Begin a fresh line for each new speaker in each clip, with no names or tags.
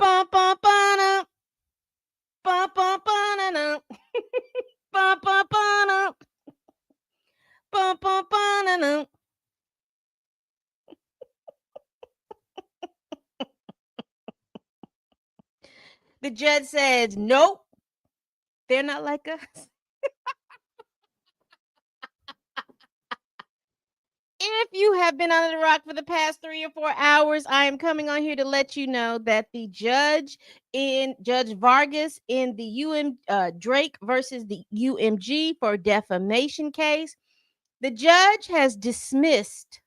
Ba ba ba na. Ba ba ba na na. Ba ba ba na. Ba ba ba na na. The judge says, nope, they're not like us. If you have been under the rock for the past 3 or 4 hours, I am coming on here to let you know that the judge in Judge Vargas in the Drake versus the UMG for defamation case, the judge has dismissed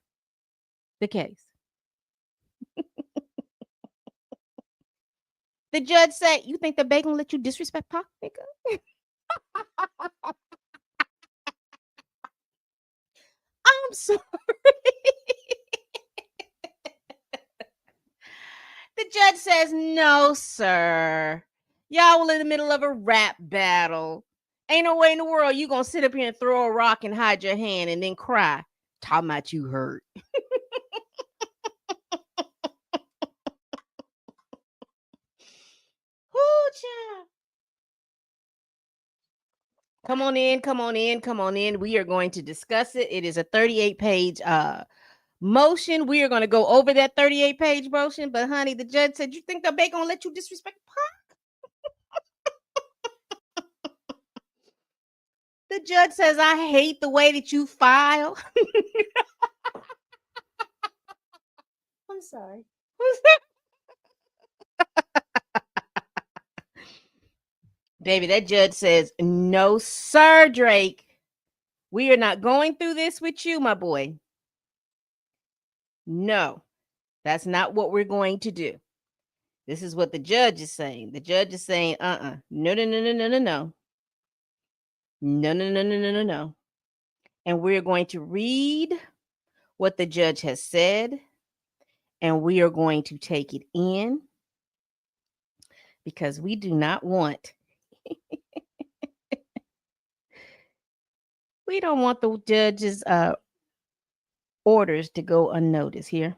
the case. The judge said, "You think the Bay gonna let you disrespect Pac, nigga?" I'm sorry. The judge says, "No, sir. Y'all were in the middle of a rap battle. Ain't no way in the world you gonna sit up here and throw a rock and hide your hand and then cry. Talking about you hurt." Whoo, child. Come on in, come on in, come on in. We are going to discuss it. It is a 38-page motion. We are going to go over that 38-page motion. But honey, the judge said, "You think the Bay gonna let you disrespect Pac?" The judge says, "I hate the way that you file." I'm sorry. Baby, that judge says, "No, sir, Drake. We are not going through this with you, my boy. No, that's not what we're going to do." This is what the judge is saying. The judge is saying, no, no, no, no, no, no, no. No, no, no, no, no, no, no. And we're going to read what the judge has said, and we are going to take it in because we do not want we don't want the judge's orders to go unnoticed here.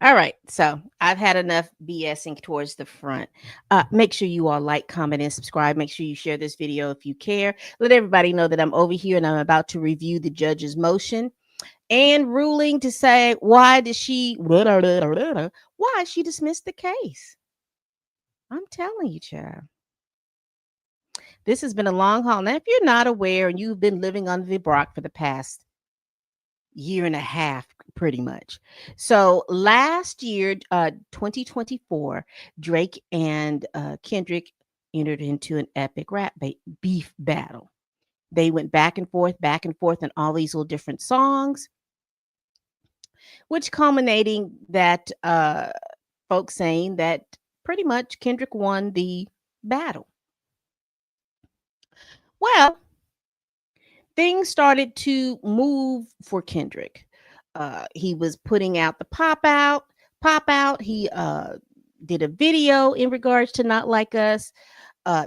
All right, so I've had enough BSing towards the front. Make sure you all like, comment, and subscribe. Make sure you share this video if you care. Let everybody know that I'm over here and I'm about to review the judge's motion and ruling to say why she dismissed the case. I'm telling you, child. This has been a long haul. Now, if you're not aware and you've been living under the rock for the past year and a half, pretty much. So last year, 2024, Drake and Kendrick entered into an epic beef battle. They went back and forth on all these little different songs, which culminating that folks saying that pretty much Kendrick won the battle. Well, things started to move for Kendrick. He was putting out the pop out. He did a video in regards to Not Like Us.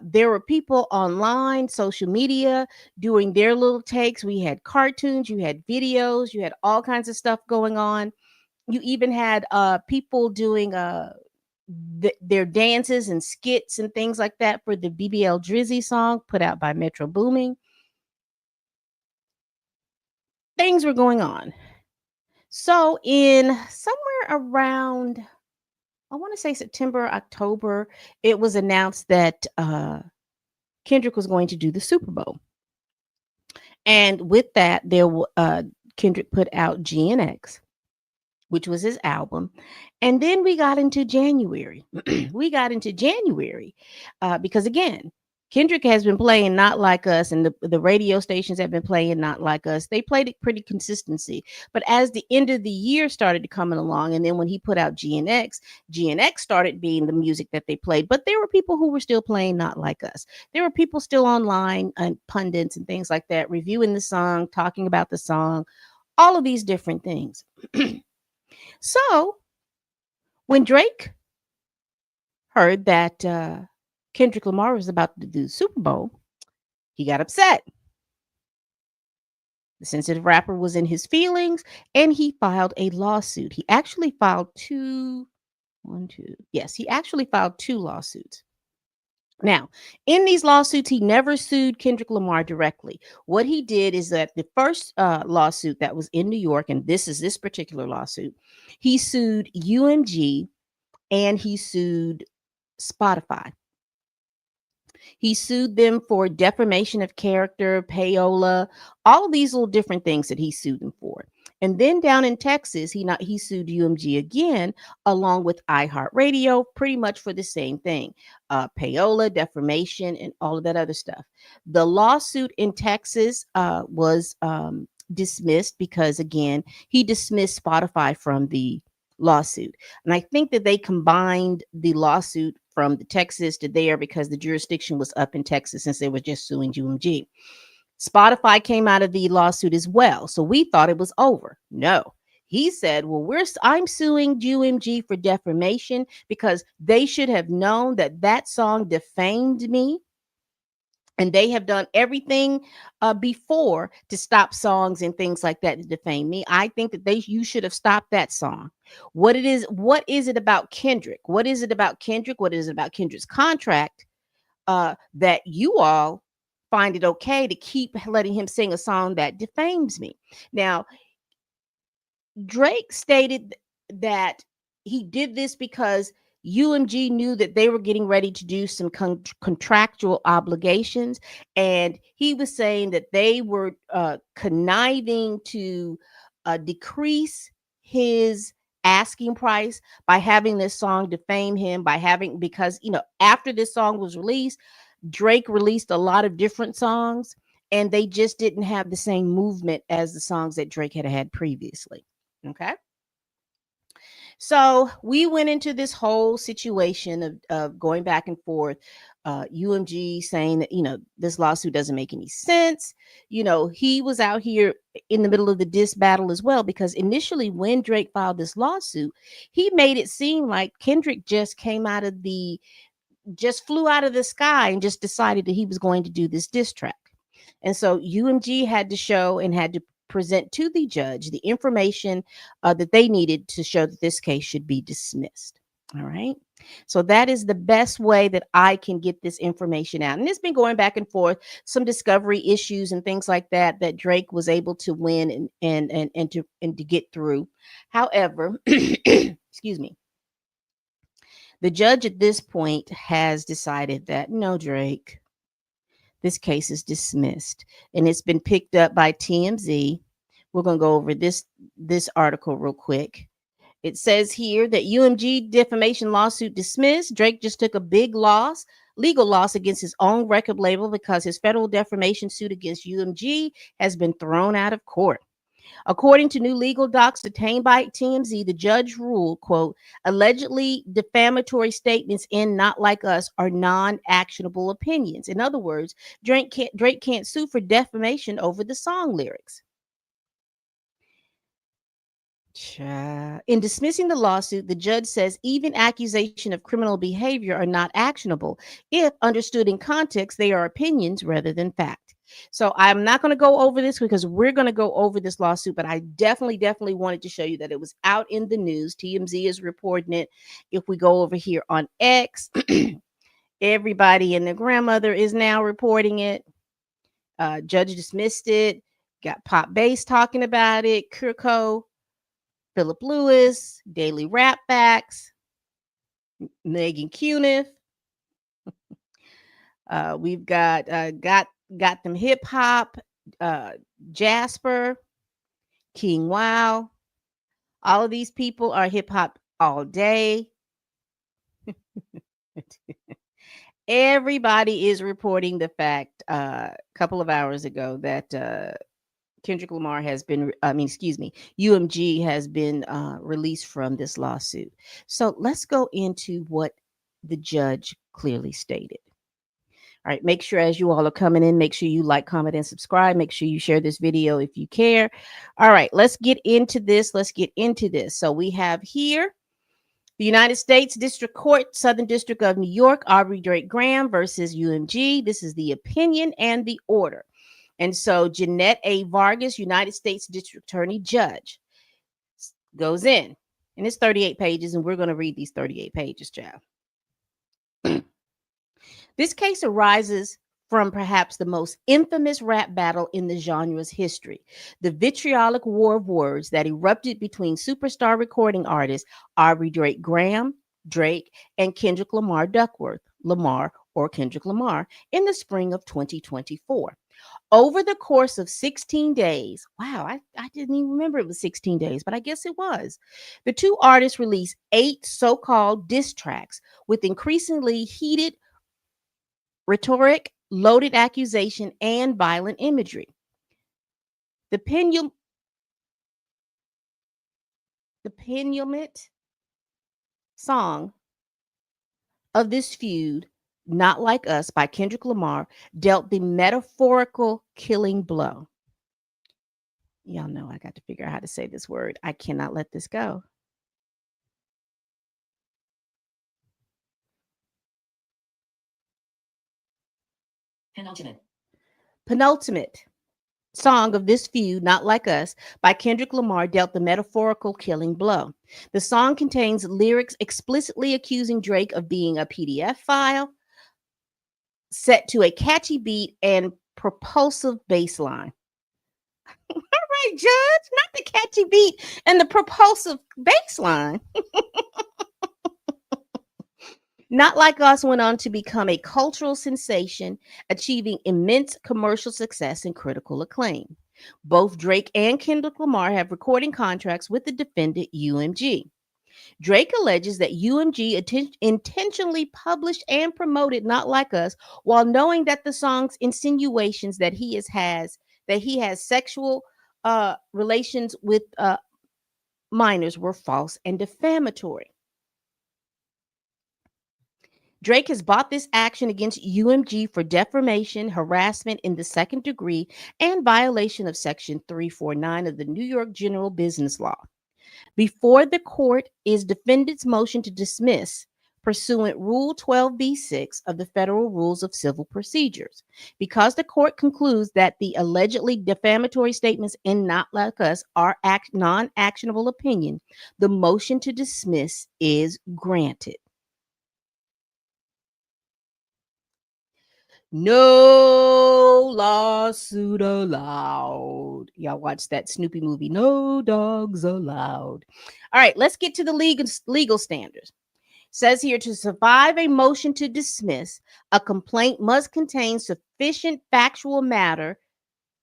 There were people online, social media, doing their little takes. We had cartoons, you had videos, you had all kinds of stuff going on. You even had people doing their dances and skits and things like that for the BBL Drizzy song put out by Metro Booming. Things were going on. So in somewhere around, I want to say September, October, it was announced that Kendrick was going to do the Super Bowl. And with that, Kendrick put out GNX, which was his album. And then we got into January. Because again, Kendrick has been playing Not Like Us, and the radio stations have been playing Not Like Us. They played it pretty consistency. But as the end of the year started to coming along, and then when he put out GNX started being the music that they played. But there were people who were still playing Not Like Us. There were people still online and pundits and things like that, reviewing the song, talking about the song, all of these different things. So when Drake heard that Kendrick Lamar was about to do the Super Bowl, he got upset. The sensitive rapper was in his feelings and he filed a lawsuit. He actually filed two One, two. Yes, he actually filed two lawsuits. Now, in these lawsuits, he never sued Kendrick Lamar directly. What he did is that the first lawsuit that was in New York, and this is this particular lawsuit, he sued UMG and he sued Spotify. He sued them for defamation of character, payola, all of these little different things that he sued them for. And then down in Texas, he sued UMG again, along with iHeartRadio, pretty much for the same thing, payola, defamation, and all of that other stuff. The lawsuit in Texas was dismissed because, again, he dismissed Spotify from the lawsuit. And I think that they combined the lawsuit from the Texas to there because the jurisdiction was up in Texas since they were just suing UMG. Spotify came out of the lawsuit as well. So we thought it was over. No. He said, well, I'm suing UMG for defamation because they should have known that that song defamed me. And they have done everything before to stop songs and things like that to defame me. I think that you should have stopped that song. What is it about Kendrick? What is it about Kendrick? What is it about Kendrick's contract that you all find it okay to keep letting him sing a song that defames me? Now, Drake stated that he did this because UMG knew that they were getting ready to do some contractual obligations. And he was saying that they were conniving to decrease his asking price by having this song defame him, because, after this song was released, Drake released a lot of different songs and they just didn't have the same movement as the songs that Drake had previously. Okay. So we went into this whole situation of going back and forth. UMG saying that, this lawsuit doesn't make any sense. He was out here in the middle of the diss battle as well, because initially when Drake filed this lawsuit, he made it seem like Kendrick just flew out of the sky and just decided that he was going to do this diss track. And so UMG had to show and had to present to the judge the information that they needed to show that this case should be dismissed. All right. So that is the best way that I can get this information out. And it's been going back and forth, some discovery issues and things like that Drake was able to win and to get through. However, excuse me. The judge at this point has decided that no, Drake, this case is dismissed, and it's been picked up by TMZ. We're going to go over this article real quick. It says here that UMG defamation lawsuit dismissed. Drake just took a big legal loss against his own record label because his federal defamation suit against UMG has been thrown out of court. According to new legal docs obtained by TMZ, the judge ruled, quote, allegedly defamatory statements in Not Like Us are non-actionable opinions. In other words, Drake can't sue for defamation over the song lyrics. In dismissing the lawsuit, the judge says even accusation of criminal behavior are not actionable. If understood in context, they are opinions rather than fact. So I'm not going to go over this because we're going to go over this lawsuit, but I definitely wanted to show you that it was out in the news. TMZ is reporting it. If we go over here on X, everybody and their grandmother is now reporting it. Judge dismissed it. Got Pop Bass talking about it. Kirko, Philip Lewis, Daily Rap Facts, Megan Cuniff. We've got them hip hop, Jasper, King Wow. All of these people are hip hop all day. Everybody is reporting the fact a couple of hours ago that Kendrick Lamar UMG has been released from this lawsuit. So let's go into what the judge clearly stated. All right, make sure as you all are coming in, make sure you like, comment, and subscribe. Make sure you share this video if you care. All right, let's get into this. So we have here the United States District Court, Southern District of New York, Aubrey Drake Graham versus UMG. This is the opinion and the order. And so Jeanette A. Vargas, United States District Attorney Judge, goes in And it's 38 pages, and we're going to read these 38 pages, child. This case arises from perhaps the most infamous rap battle in the genre's history, the vitriolic war of words that erupted between superstar recording artists Aubrey Drake, and Kendrick Lamar Duckworth, Lamar or Kendrick Lamar, in the spring of 2024. Over the course of 16 days, wow, I didn't even remember it was 16 days, but I guess it was. The two artists released 8 so called diss tracks with increasingly heated rhetoric, loaded accusation, and violent imagery. The penultimate song of this feud, Not Like Us by Kendrick Lamar, dealt the metaphorical killing blow. Y'all know I got to figure out how to say this word. I cannot let this go. Penultimate song of this feud, Not Like Us, by Kendrick Lamar, dealt the metaphorical killing blow. The song contains lyrics explicitly accusing Drake of being a PDF file set to a catchy beat and propulsive bass line. All right, Judge, not the catchy beat and the propulsive bass line. Not Like Us went on to become a cultural sensation, achieving immense commercial success and critical acclaim. Both Drake and Kendrick Lamar have recording contracts with the defendant UMG. Drake alleges that UMG intentionally published and promoted Not Like Us while knowing that the song's insinuations that he has sexual relations with minors were false and defamatory. Drake has brought this action against UMG for defamation, harassment in the second degree, and violation of Section 349 of the New York General Business Law. Before the court is defendant's motion to dismiss pursuant Rule 12b-6 of the Federal Rules of Civil Procedures. Because the court concludes that the allegedly defamatory statements in Not Like Us are non-actionable opinion, the motion to dismiss is granted. No lawsuit allowed. Y'all watch that Snoopy movie, No Dogs Allowed. All right, let's get to the legal standards. Says here, to survive a motion to dismiss, a complaint must contain sufficient factual matter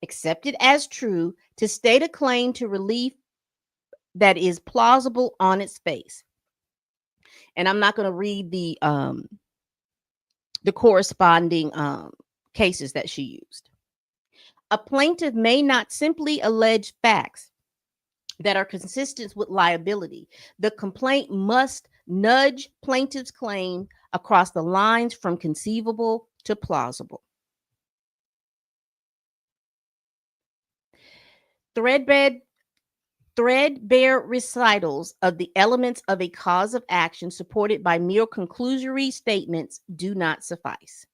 accepted as true to state a claim to relief that is plausible on its face. And I'm not going to read the corresponding cases that she used. A plaintiff may not simply allege facts that are consistent with liability. The complaint must nudge plaintiff's claim across the lines from conceivable to plausible. Threadbare recitals of the elements of a cause of action supported by mere conclusory statements do not suffice.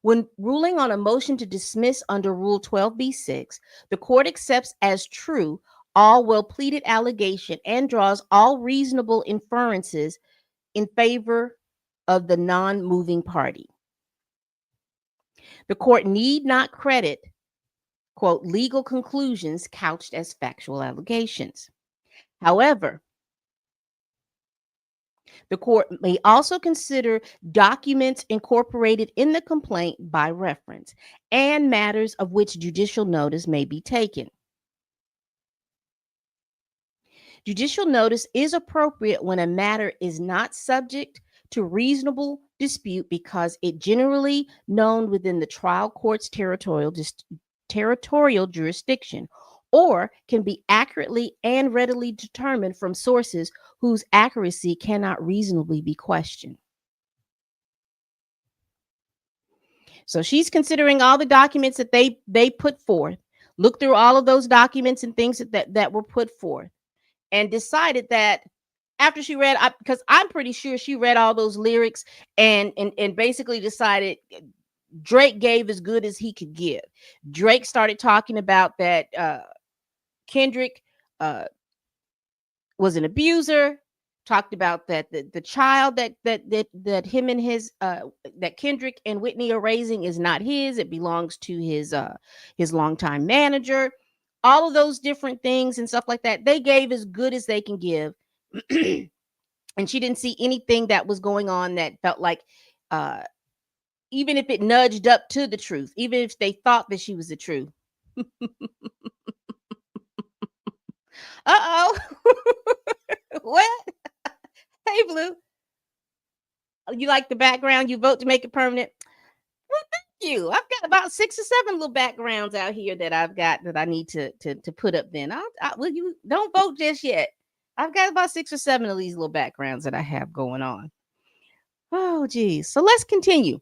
When ruling on a motion to dismiss under Rule 12b-6, the court accepts as true all well-pleaded allegation and draws all reasonable inferences in favor of the non-moving party. The court need not credit, quote, legal conclusions couched as factual allegations. However, the court may also consider documents incorporated in the complaint by reference and matters of which judicial notice may be taken. Judicial notice is appropriate when a matter is not subject to reasonable dispute because it generally known within the trial court's territorial jurisdiction, or can be accurately and readily determined from sources whose accuracy cannot reasonably be questioned. So she's considering all the documents that they put forth, looked through all of those documents and things that were put forth, and decided that after she read, because I'm pretty sure she read all those lyrics and basically decided Drake gave as good as he could give. Drake started talking about that Kendrick was an abuser. Talked about that the child that him and his that Kendrick and Whitney are raising is not his. It belongs to his longtime manager. All of those different things and stuff like that. They gave as good as they can give. And she didn't see anything that was going on that felt like uh even if it nudged up to the truth, even if they thought that she was the truth. Uh-oh. What? Hey, Blue. You like the background? You vote to make it permanent? Well, thank you. I've got about 6 or 7 little backgrounds out here that I've got that I need to put up then. Will you don't vote just yet. I've got about 6 or 7 of these little backgrounds that I have going on. Oh, geez. So let's continue.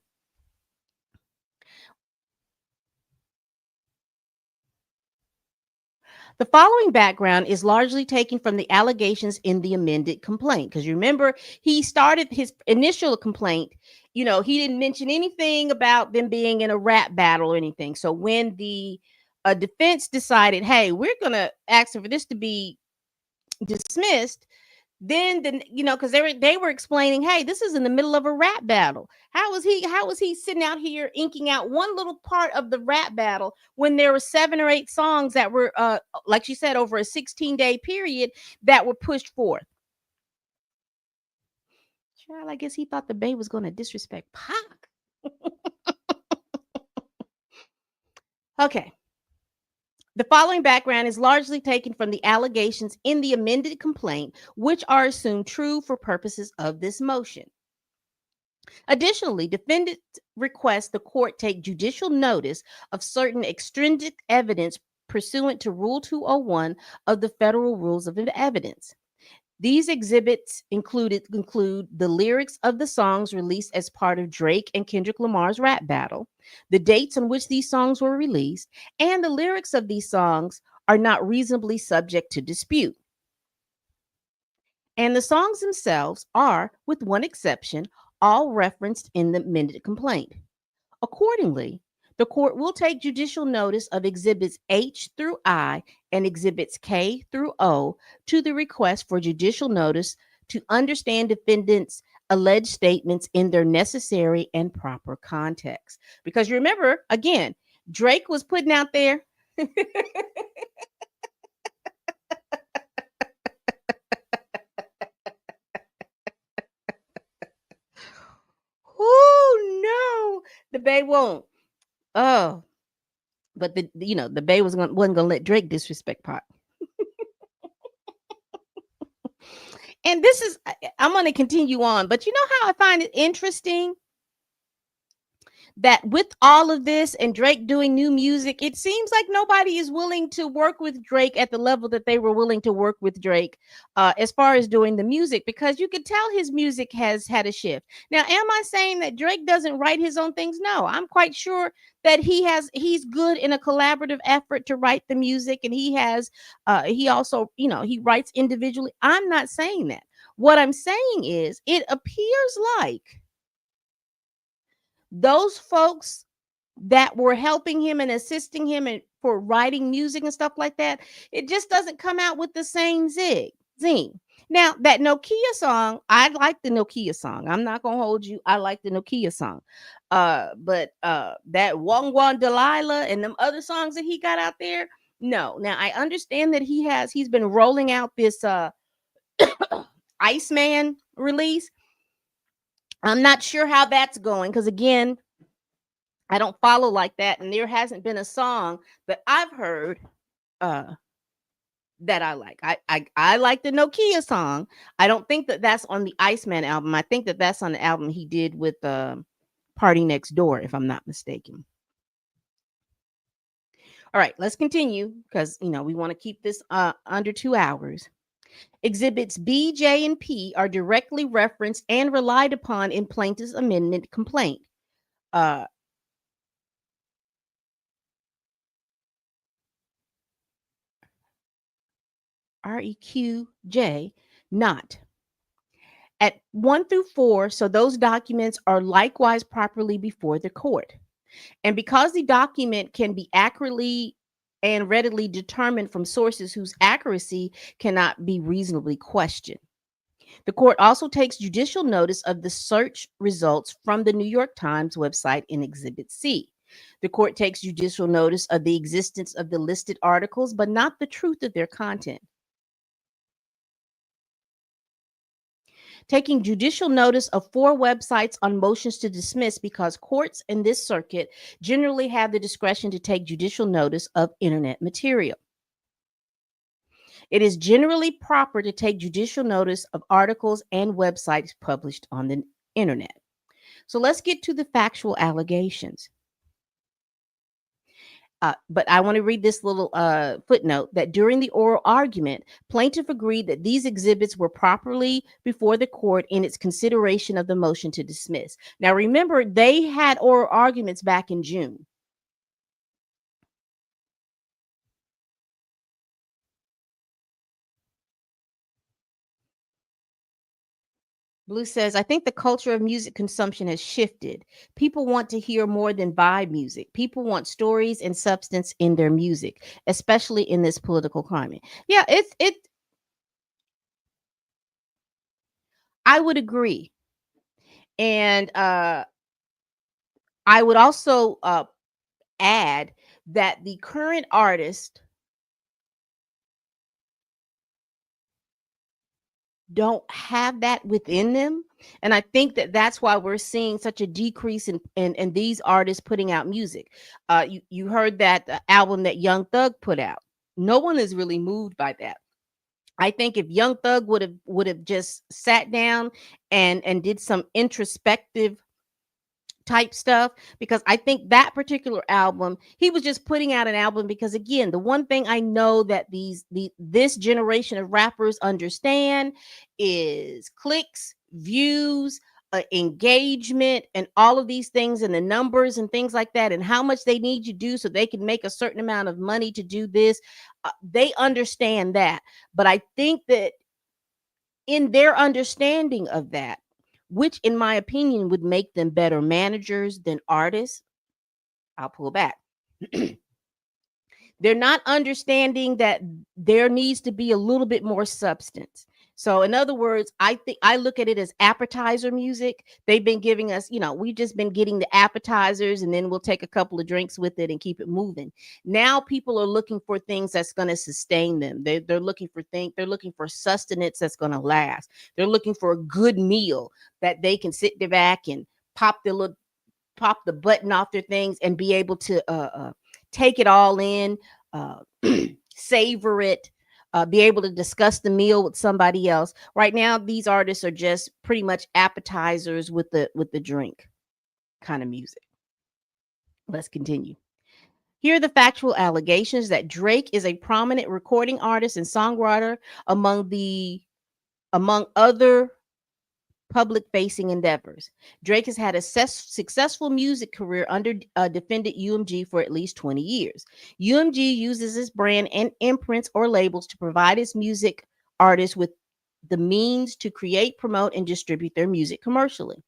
The following background is largely taken from the allegations in the amended complaint. Because you remember, he started his initial complaint, he didn't mention anything about them being in a rap battle or anything. So when the defense decided, hey, we're going to ask for this to be dismissed, then because they were explaining, hey, this is in the middle of a rap battle. How was he sitting out here inking out one little part of the rap battle when there were 7 or 8 songs that were like she said, over a 16-day period that were pushed forth? Child, I guess he thought the Bay was going to disrespect Pac. Okay. The following background is largely taken from the allegations in the amended complaint, which are assumed true for purposes of this motion. Additionally, defendants request the court take judicial notice of certain extrinsic evidence pursuant to Rule 201 of the Federal Rules of Evidence. These exhibits include the lyrics of the songs released as part of Drake and Kendrick Lamar's rap battle, the dates on which these songs were released, and the lyrics of these songs are not reasonably subject to dispute. And the songs themselves are, with one exception, all referenced in the amended complaint. Accordingly, the court will take judicial notice of exhibits H through I and exhibits K through O to the request for judicial notice to understand defendants' alleged statements in their necessary and proper context. Because you remember, again, Drake was putting out there. Oh no, the Bay won't. Oh, but the Bay wasn't gonna let Drake disrespect Pac. And this is, I'm going to continue on, but you know how I find it interesting that with all of this and Drake doing new music, it seems like nobody is willing to work with Drake at the level that they were willing to work with Drake as far as doing the music, because you could tell his music has had a shift. Now, am I saying that Drake doesn't write his own things? No, I'm quite sure that he's good in a collaborative effort to write the music, and he also, he writes individually. I'm not saying that. What I'm saying is it appears like those folks that were helping him and assisting him for writing music and stuff like that, it just doesn't come out with the same zing. Now, that Nokia song, I like the Nokia song. I'm not gonna hold you. I like the Nokia song. But that Wong Delilah and them other songs that he got out there, no. Now I understand that he's been rolling out this Iceman release. I'm not sure how that's going because, again, I don't follow like that, and there hasn't been a song that I've heard that I like. I like the Nokia song. I don't think that that's on the Iceman album. I think that that's on the album he did with Party Next Door, if I'm not mistaken. All right, let's continue because we want to keep this under 2 hours. Exhibits B, J, and P are directly referenced and relied upon in plaintiff's amendment complaint. REQJ, not. At 1 through 4, so those documents are likewise properly before the court. And because the document can be accurately and readily determined from sources whose accuracy cannot be reasonably questioned. The court also takes judicial notice of the search results from the New York Times website in Exhibit C. The court takes judicial notice of the existence of the listed articles, but not the truth of their content. Taking judicial notice of 4 websites on motions to dismiss, because courts in this circuit generally have the discretion to take judicial notice of internet material. It is generally proper to take judicial notice of articles and websites published on the internet. So let's get to the factual allegations. But I want to read this little footnote that during the oral argument, plaintiff agreed that these exhibits were properly before the court in its consideration of the motion to dismiss. Now, remember, they had oral arguments back in June. Blue says, I think the culture of music consumption has shifted. People want to hear more than buy music. People want stories and substance in their music, especially in this political climate. Yeah, I would agree. And I would also add that the current artists don't have that within them, and I think that that's why we're seeing such a decrease in these artists putting out music. You heard that album that Young Thug put out. No one is really moved by that. I think if Young Thug would have just sat down and did some introspective type stuff, because I think that particular album, he was just putting out an album because, again, the one thing I know that this generation of rappers understand is clicks, views, engagement, and all of these things, and the numbers and things like that, and how much they need to do so they can make a certain amount of money to do this. They understand that. But I think that in their understanding of that, which in my opinion would make them better managers than artists, I'll pull back. They're not understanding that there needs to be a little bit more substance. So in other words, I think I look at it as appetizer music. They've been giving us, we've just been getting the appetizers, and then we'll take a couple of drinks with it and keep it moving. Now people are looking for things that's going to sustain them. They're looking for things, they're looking for sustenance that's going to last. They're looking for a good meal that they can sit back and pop the button off their things and be able to take it all in, uh, savor it, be able to discuss the meal with somebody else. Right now, these artists are just pretty much appetizers with the drink kind of music. Let's continue. Here are the factual allegations that Drake is a prominent recording artist and songwriter among other public facing endeavors. Drake has had a successful music career under defendant UMG for at least 20 years. UMG uses its brand and imprints or labels to provide its music artists with the means to create, promote, and distribute their music commercially.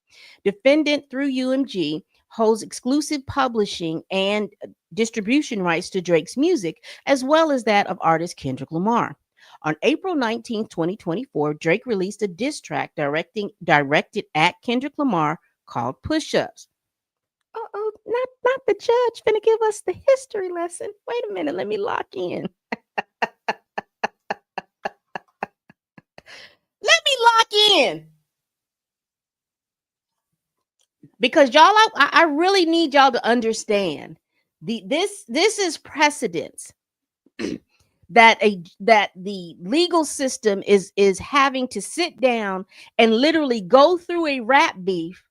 Defendant, through UMG, holds exclusive publishing and distribution rights to Drake's music, as well as that of artist Kendrick Lamar. On April 19, 2024, Drake released a diss track directed at Kendrick Lamar called Push Ups. Oh, not the judge finna give us the history lesson. Wait a minute, let me lock in. Let me lock in. Because y'all, I really need y'all to understand this is precedence. that the legal system is having to sit down and literally go through a rap beef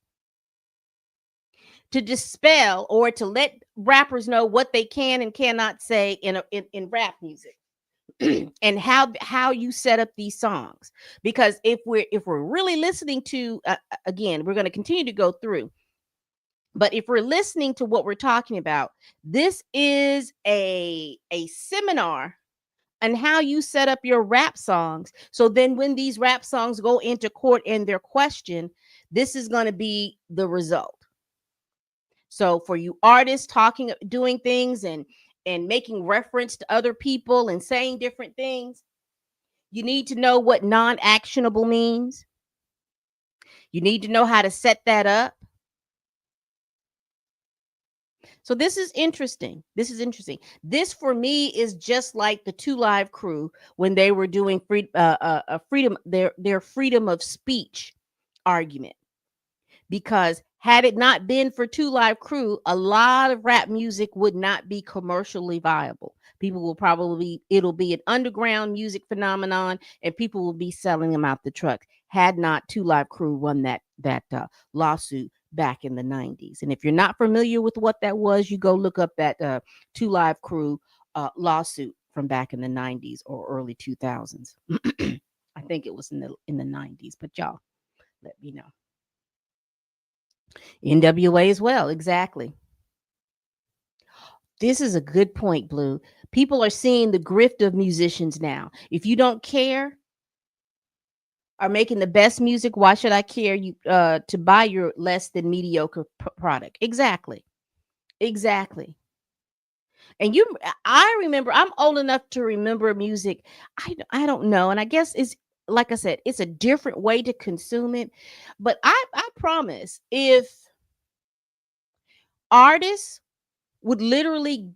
to dispel or to let rappers know what they can and cannot say in rap music. And how you set up these songs. Because if we're really listening to again, we're going to continue to go through, but if we're listening to what we're talking about, this is a seminar and how you set up your rap songs. So then when these rap songs go into court and they're questioned, this is going to be the result. So for you artists doing things and and making reference to other people and saying different things. You need to know what non-actionable means. You need to know how to set that up. So this is interesting. This is interesting. This for me is just like the Two Live Crew when they were doing freedom, their freedom of speech argument. Because had it not been for Two Live Crew, a lot of rap music would not be commercially viable. People will probably, it'll be an underground music phenomenon, and people will be selling them out the truck. Had not Two Live Crew won that lawsuit back in the 90s. And if you're not familiar with what that was, you go look up that Two Live Crew lawsuit from back in the 90s or early 2000s. I think it was in the 90s, but y'all let me know. NWA as well, exactly. This is a good point, Blue. People are seeing the grift of musicians now. If you don't care, are making the best music, why should I care you to buy your less than mediocre product? Exactly. Exactly. And I remember, I'm old enough to remember music. I don't know, and I guess it's like I said, it's a different way to consume it. But I promise, if artists would literally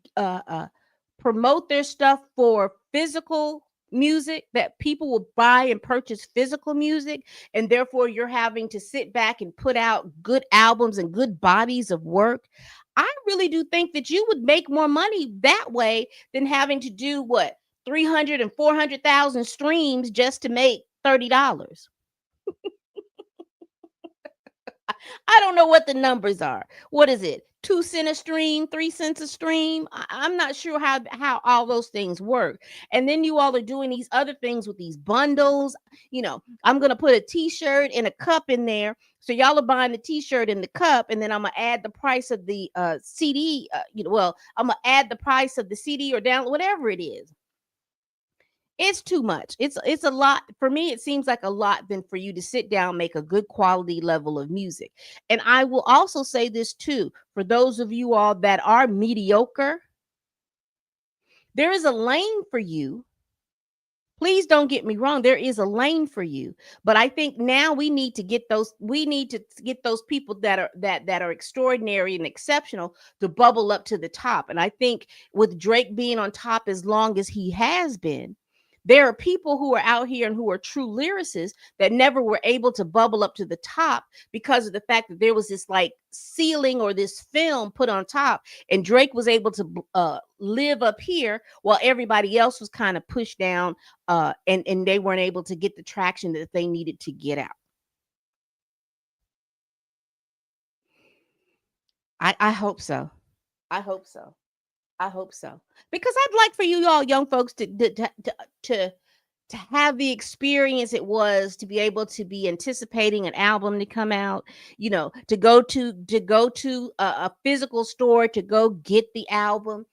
promote their stuff for physical music, that people will buy and purchase physical music, and therefore you're having to sit back and put out good albums and good bodies of work. I really do think that you would make more money that way than having to do what 300 and 400,000 streams just to make $30. I don't know what the numbers are. What is it? 2 cents a stream, 3 cents a stream. I'm not sure how all those things work. And then you all are doing these other things with these bundles. I'm gonna put a T-shirt and a cup in there. So y'all are buying the T-shirt and the cup, and then I'm gonna add the price of the CD. Well, I'm gonna add the price of the CD or down whatever it is. It's too much. It's a lot. For me, it seems like a lot than for you to sit down, make a good quality level of music. And I will also say this too, for those of you all that are mediocre, there is a lane for you. Please don't get me wrong, there is a lane for you. But I think now we need to get those people that are extraordinary and exceptional to bubble up to the top. And I think with Drake being on top as long as he has been, there are people who are out here and who are true lyricists that never were able to bubble up to the top because of the fact that there was this like ceiling or this film put on top, and Drake was able to live up here while everybody else was kind of pushed down, and they weren't able to get the traction that they needed to get out. I hope so. I hope so. I hope so. Because I'd like for you all young folks to to have the experience it was to be able to be anticipating an album to come out, to go to a physical store to go get the album,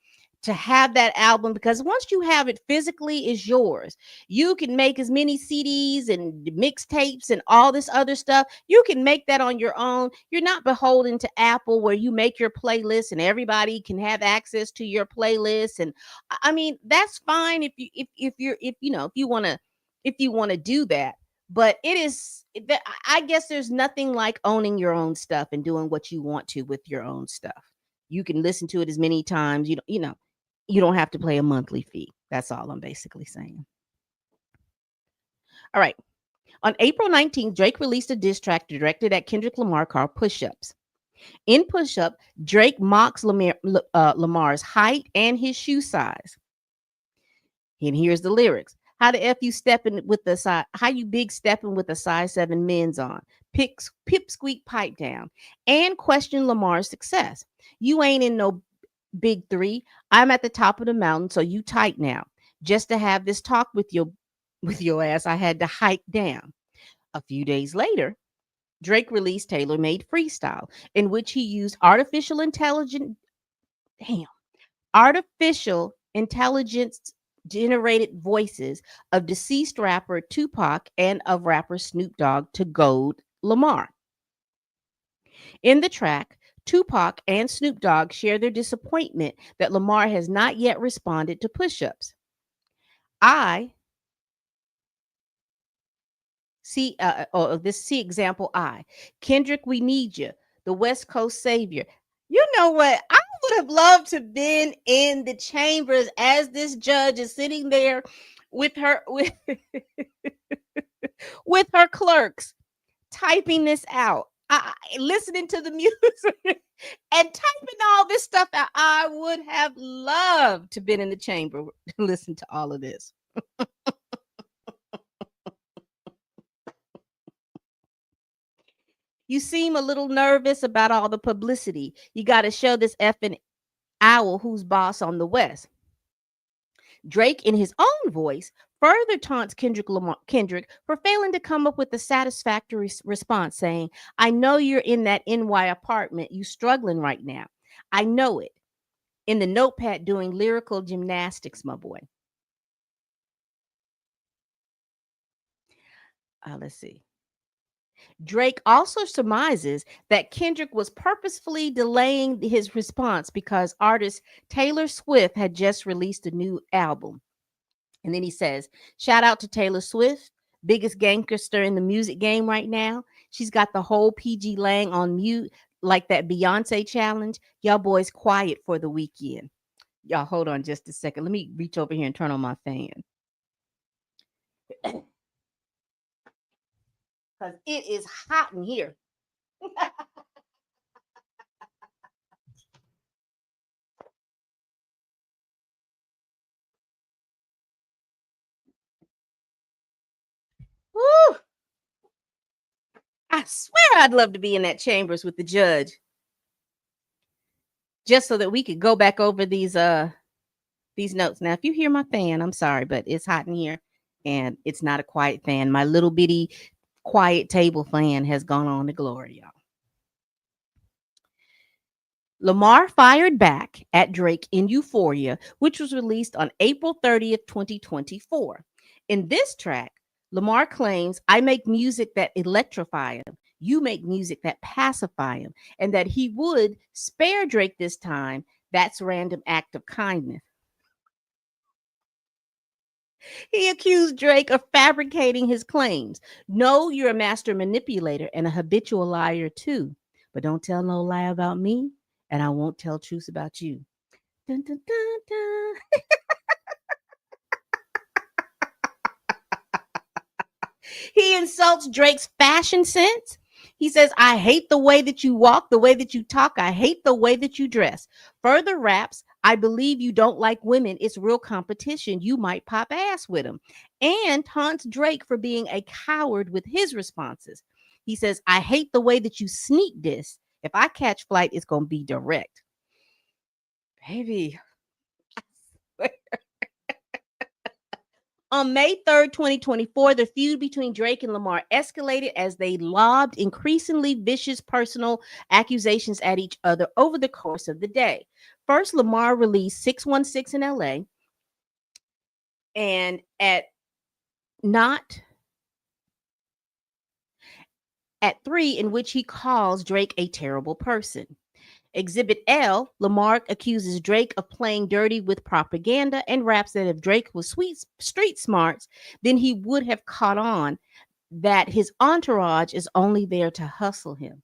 to have that album, because once you have it physically, is yours. You can make as many CDs and mixtapes and all this other stuff. You can make that on your own. You're not beholden to Apple where you make your playlist and everybody can have access to your playlist. And I mean, that's fine if you want to do that. But it is that, I guess there's nothing like owning your own stuff and doing what you want to with your own stuff. You can listen to it as many times, you don't have to pay a monthly fee. That's all I'm basically saying. All right. On April 19th, Drake released a diss track directed at Kendrick Lamar called Push Ups. In Push Up, Drake mocks Lamar's height and his shoe size. And here's the lyrics. How the F you stepping with the size? How you big stepping with a size 7 men's on? Pip squeak pipe down. And question Lamar's success. You ain't in no big three. I'm at the top of the mountain, so you tight now. Just to have this talk with your ass, I had to hike down. A few days later, Drake released Tailor Made Freestyle, in which he used artificial intelligence generated voices of deceased rapper Tupac and of rapper Snoop Dogg to goad Lamar. In the track, Tupac and Snoop Dogg share their disappointment that Lamar has not yet responded to push ups. I see example I. Kendrick, we need you. The West Coast savior. You know what? I would have loved to been in the chambers as this judge is sitting there with her with her clerks typing this out. Listening to the music and typing all this stuff out. I would have loved to been in the chamber to listen to all of this. You seem a little nervous about all the publicity. You got to show this effing owl who's boss on the West. Drake, in his own voice, further taunts Kendrick for failing to come up with a satisfactory response, saying, I know you're in that NY apartment. You struggling right now. I know it. In the notepad doing lyrical gymnastics, my boy. Let's see. Drake also surmises that Kendrick was purposefully delaying his response because artist Taylor Swift had just released a new album. And then he says, shout out to Taylor Swift, biggest gangster in the music game right now. She's got the whole PG Lang on mute like that Beyonce challenge. Y'all boys quiet for the weekend. Y'all hold on just a second. Let me reach over here and turn on my fan. Because it is hot in here. Woo! I swear I'd love to be in that chambers with the judge. Just so that we could go back over these notes. Now, if you hear my fan, I'm sorry, but it's hot in here and it's not a quiet fan. My little bitty quiet table fan has gone on to glory, y'all. Lamar fired back at Drake in Euphoria, which was released on April 30th, 2024. In this track, Lamar claims, I make music that electrify him. You make music that pacify him. And that he would spare Drake this time. That's a random act of kindness. He accused Drake of fabricating his claims. No, you're a master manipulator and a habitual liar too. But don't tell no lie about me, and I won't tell truths about you. Dun, dun, dun, dun. He insults Drake's fashion sense. He says, I hate the way that you walk, the way that you talk. I hate the way that you dress. Further raps, I believe you don't like women. It's real competition. You might pop ass with him. And taunts Drake for being a coward with his responses. He says, I hate the way that you sneak this. If I catch flight, it's going to be direct. Baby. On May 3rd, 2024, the feud between Drake and Lamar escalated as they lobbed increasingly vicious personal accusations at each other over the course of the day. First, Lamar released 616 in LA, and at 3, in which he calls Drake a terrible person. Exhibit L, Lamar accuses Drake of playing dirty with propaganda and raps that if Drake was street smarts, then he would have caught on that his entourage is only there to hustle him.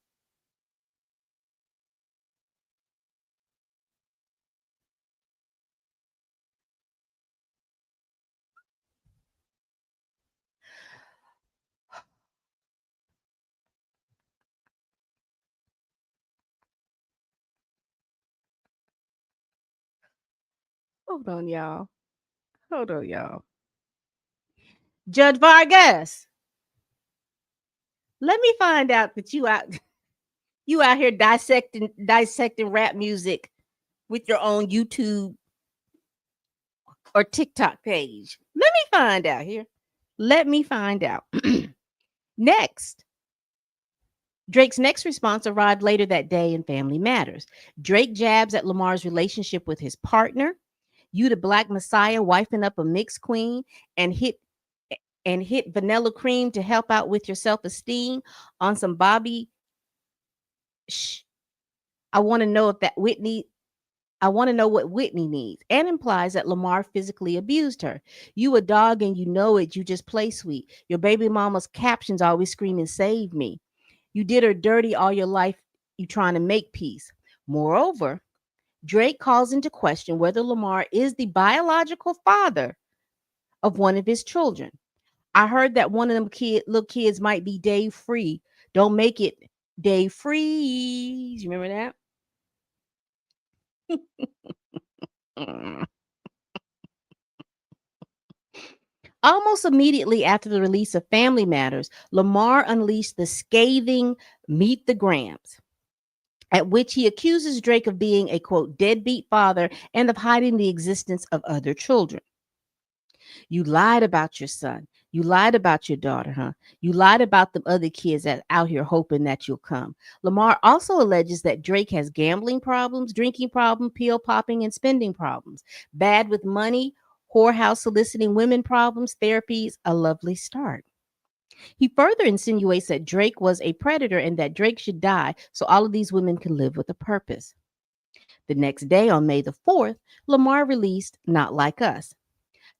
Hold on, y'all. Hold on, y'all. Judge Vargas, let me find out that you out here dissecting rap music with your own YouTube or TikTok page. Let me find out here. Let me find out. Next, Drake's next response arrived later that day in Family Matters. Drake jabs at Lamar's relationship with his partner. You the Black Messiah wifing up a mixed queen and hit vanilla cream to help out with your self-esteem on some Bobby I want to know if that Whitney I want to know what Whitney needs, and implies that Lamar physically abused her. You a dog and you know it. You just play sweet. Your baby mama's captions always screaming, "Save me." You did her dirty all your life. You trying to make peace. Moreover, Drake calls into question whether Lamar is the biological father of one of his children. I heard that one of them little kids might be Dave Free. Don't make it Dave Freeze. You remember that? Mm. Almost immediately after the release of Family Matters, Lamar unleashed the scathing Meet the Grams, at which he accuses Drake of being a quote deadbeat father and of hiding the existence of other children. You lied about your son. You lied about your daughter, huh? You lied about the other kids that out here hoping that you'll come. Lamar also alleges that Drake has gambling problems, drinking problems, pill popping, and spending problems. Bad with money, whorehouse soliciting women problems, therapies, a lovely start. He further insinuates that Drake was a predator and that Drake should die so all of these women can live with a purpose. The next day, on May the 4th, Lamar released Not Like Us.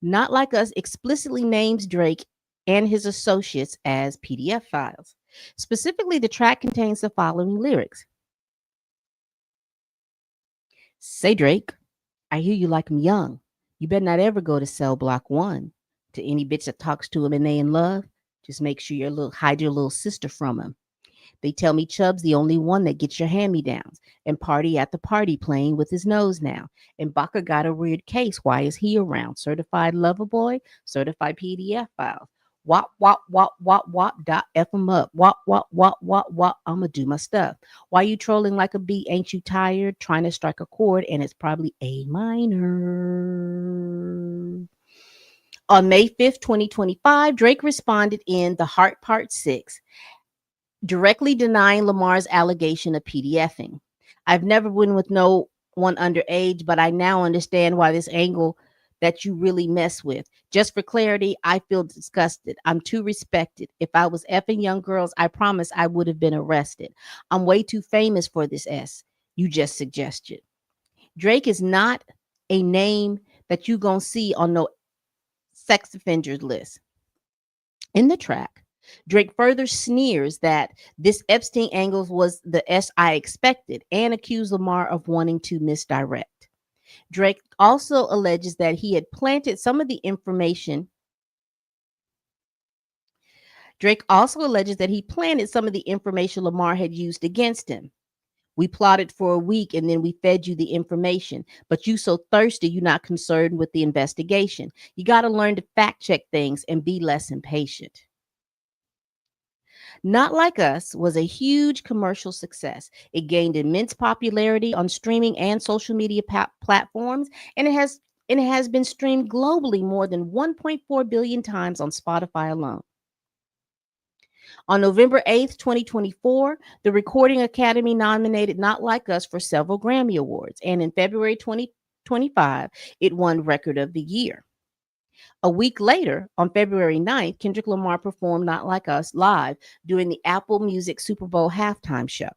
Not Like Us explicitly names Drake and his associates as PDF files. Specifically, the track contains the following lyrics: Say Drake, I hear you like him young. You better not ever go to cell block 1. To any bitch that talks to him and they in love, just make sure hide your little sister from him. They tell me Chubb's the only one that gets your hand-me-downs, and Party at the party playing with his nose now. And Baka got a weird case. Why is he around? Certified lover boy, certified PDF files. Wop, wop, wop, wop, wop, dot F them up. Wop, wop, wop, wop, wop. I'ma do my stuff. Why you trolling like a bee? Ain't you tired? Trying to strike a chord, and it's probably A minor. On May 5th, 2025, Drake responded in The Heart Part 6, directly denying Lamar's allegation of PDFing. I've never been with no one underage, but I now understand why this angle that you really mess with. Just for clarity, I feel disgusted. I'm too respected. If I was effing young girls, I promise I would have been arrested. I'm way too famous for this S you just suggested. Drake is not a name that you gonna see on no sex offenders list. In the track, Drake further sneers that this Epstein angle was the S I expected and accused Lamar of wanting to misdirect. Drake also alleges that he had planted some of the information. Drake also alleges that he planted some of the information Lamar had used against him. We plotted for a week and then we fed you the information, but you so thirsty you're not concerned with the investigation. You got to learn to fact check things and be less impatient. Not Like Us was a huge commercial success. It gained immense popularity on streaming and social media platforms, and it has been streamed globally more than 1.4 billion times on Spotify alone. On November 8th, 2024, the Recording Academy nominated Not Like Us for several Grammy Awards, and in February 2025, it won Record of the Year. A week later, on February 9th, Kendrick Lamar performed Not Like Us live during the Apple Music Super Bowl halftime show.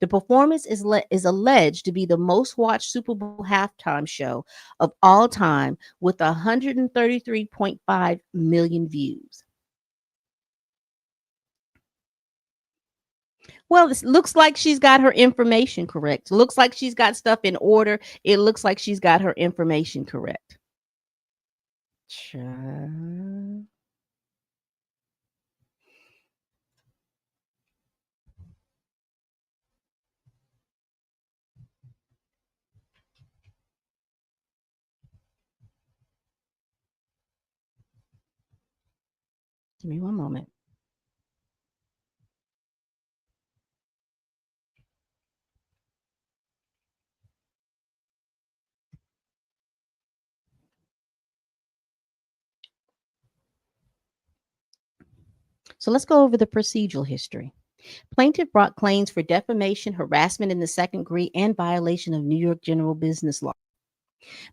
The performance is alleged to be the most watched Super Bowl halftime show of all time with 133.5 million views. Well, it looks like she's got her information correct. Looks like she's got stuff in order. It looks like she's got her information correct. Child. Give me one moment. So let's go over the procedural history. Plaintiff brought claims for defamation, harassment in the second degree, and violation of New York general business law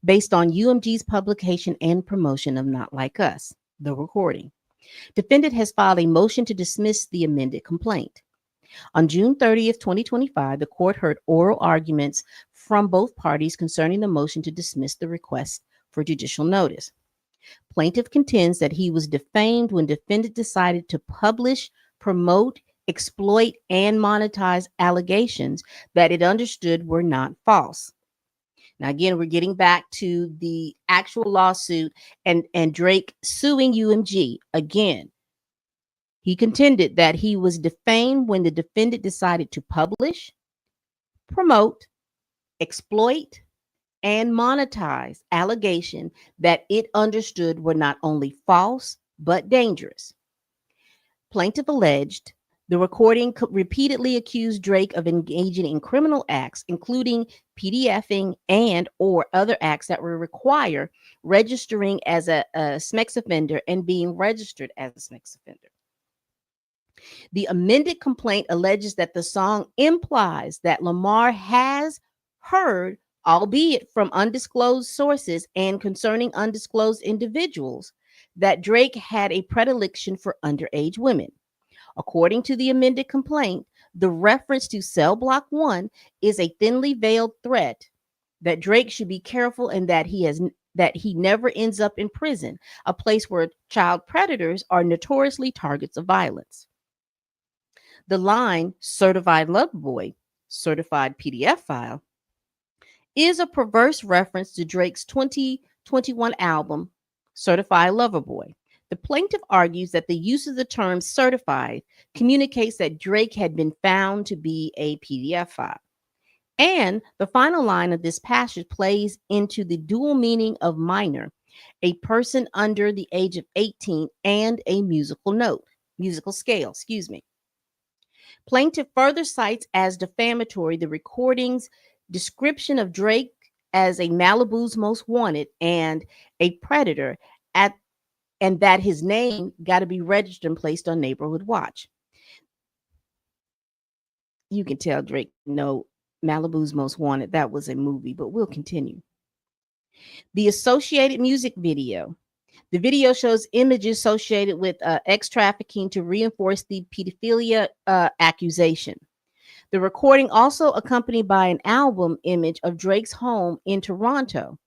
based on UMG's publication and promotion of Not Like Us, the recording. Defendant has filed a motion to dismiss the amended complaint. On June 30th, 2025, the court heard oral arguments from both parties concerning the motion to dismiss the request for judicial notice. Plaintiff contends that he was defamed when defendant decided to publish, promote, exploit, and monetize allegations that it understood were not false. Now, again, we're getting back to the actual lawsuit and Drake suing UMG. Again, he contended that he was defamed when the defendant decided to publish, promote, exploit, and monetize allegations that it understood were not only false but dangerous. Plaintiff alleged the recording repeatedly accused Drake of engaging in criminal acts, including PDFing and or other acts that would require registering as a SMEX offender and being registered as a SMEX offender. The amended complaint alleges that the song implies that Lamar has heard, albeit from undisclosed sources and concerning undisclosed individuals, that Drake had a predilection for underage women. According to the amended complaint, the reference to Cell Block 1 is a thinly veiled threat that Drake should be careful and that he never ends up in prison, a place where child predators are notoriously targets of violence. The line certified lover boy, certified PDF file, is a perverse reference to Drake's 2021 album, Certified Lover Boy. The plaintiff argues that the use of the term certified communicates that Drake had been found to be a PDF file. And the final line of this passage plays into the dual meaning of minor, a person under the age of 18, and a musical scale, excuse me. Plaintiff further cites as defamatory the recording's description of Drake as a Malibu's most wanted and a predator and that his name got to be registered and placed on Neighborhood Watch. You can tell Drake no Malibu's Most Wanted. That was a movie, but we'll continue. The associated music video. The video shows images associated with X trafficking to reinforce the pedophilia accusation. The recording also accompanied by an album image of Drake's home in Toronto,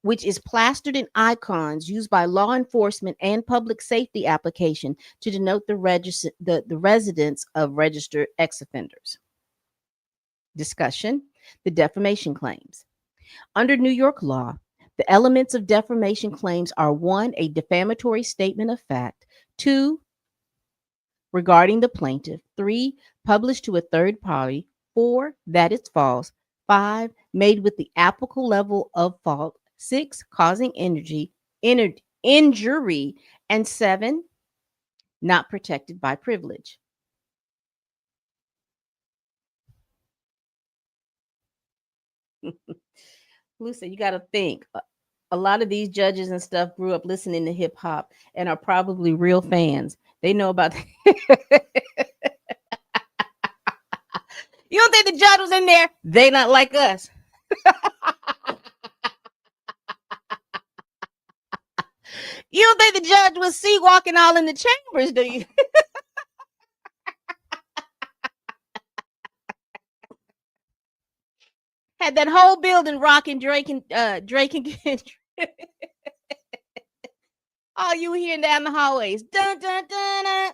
which is plastered in icons used by law enforcement and public safety application to denote the residence of registered ex offenders. Discussion: the defamation claims. Under New York law, the elements of defamation claims are 1, a defamatory statement of fact, 2, regarding the plaintiff, 3, published to a third party, 4, that it's false, 5, made with the applicable level of fault, 6, causing injury, and 7, not protected by privilege. Lucy, you got to think. A lot of these judges and stuff grew up listening to hip hop and are probably real fans. They know about. You don't think the judge was in there? They not like us. You don't think the judge was walking all in the chambers, do you? Had that whole building rocking Drake and Kendrick. All you hearing down the hallways. Dun dun dun dun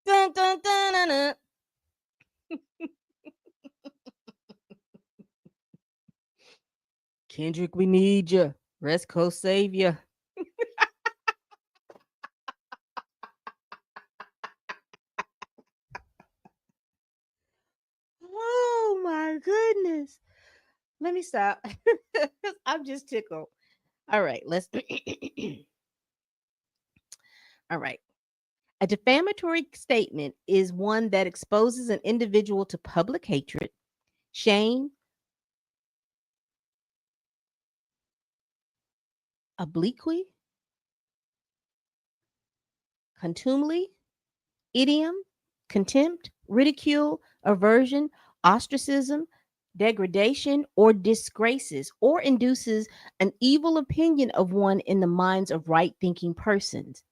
dun dun dun dun. Dun. Kendrick, we need you. West Coast savior. Oh my goodness. Let me stop. I'm just tickled. All right, let's. All right. A defamatory statement is one that exposes an individual to public hatred, shame, obliquity, contumely, idiom, contempt, ridicule, aversion, ostracism, degradation, or disgraces, or induces an evil opinion of one in the minds of right thinking persons.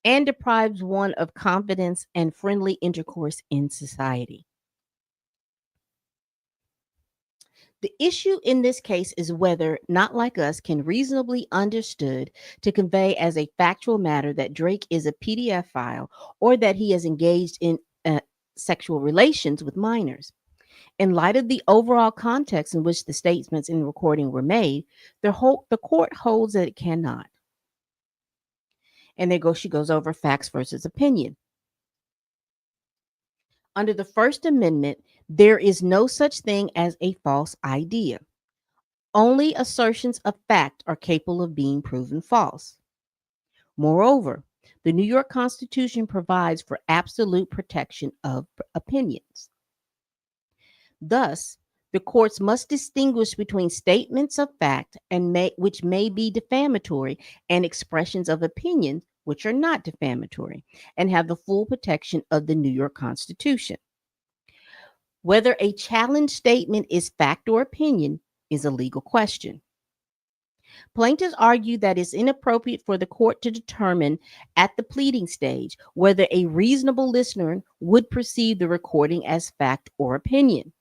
and deprives one of confidence and friendly intercourse in society. The issue in this case is whether Not Like Us can reasonably understood to convey as a factual matter that Drake is a PDF file or that he has engaged in sexual relations with minors. In light of the overall context in which the statements in the recording were made, the court holds that it cannot. And she goes over facts versus opinion. Under the First Amendment, there is no such thing as a false idea. Only assertions of fact are capable of being proven false. Moreover, the New York Constitution provides for absolute protection of opinions. Thus, the courts must distinguish between statements of fact which may be defamatory and expressions of opinion which are not defamatory and have the full protection of the New York Constitution. Whether a challenged statement is fact or opinion is a legal question. Plaintiffs argue that it's inappropriate for the court to determine at the pleading stage whether a reasonable listener would perceive the recording as fact or opinion.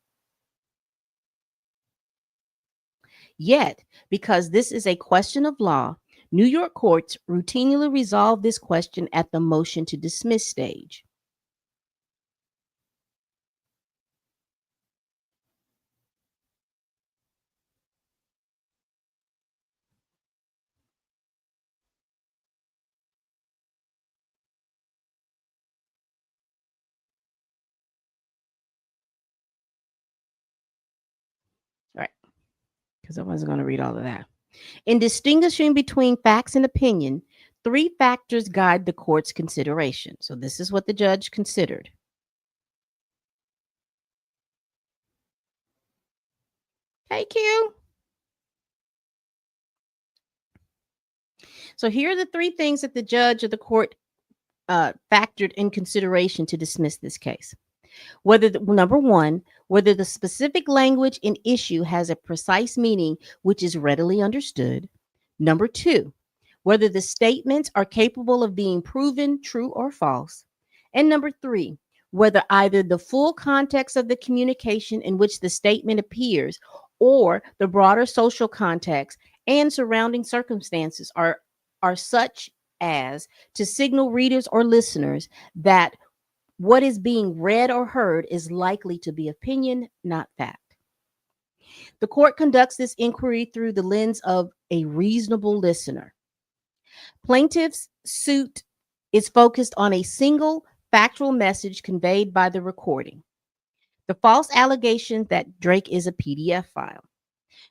Yet, because this is a question of law, New York courts routinely resolve this question at the motion to dismiss stage. Right, because I wasn't going to read all of that. In distinguishing between facts and opinion, three factors guide the court's consideration. So this is what the judge considered. Hey, Q. So here are the three things that the judge or the court factored in consideration to dismiss this case. Number one, whether the specific language in issue has a precise meaning which is readily understood. Number two, whether the statements are capable of being proven true or false. And number three, whether either the full context of the communication in which the statement appears or the broader social context and surrounding circumstances are such as to signal readers or listeners that what is being read or heard is likely to be opinion, not fact. The court conducts this inquiry through the lens of a reasonable listener. Plaintiff's suit is focused on a single factual message conveyed by the recording: the false allegation that Drake is a PDF file.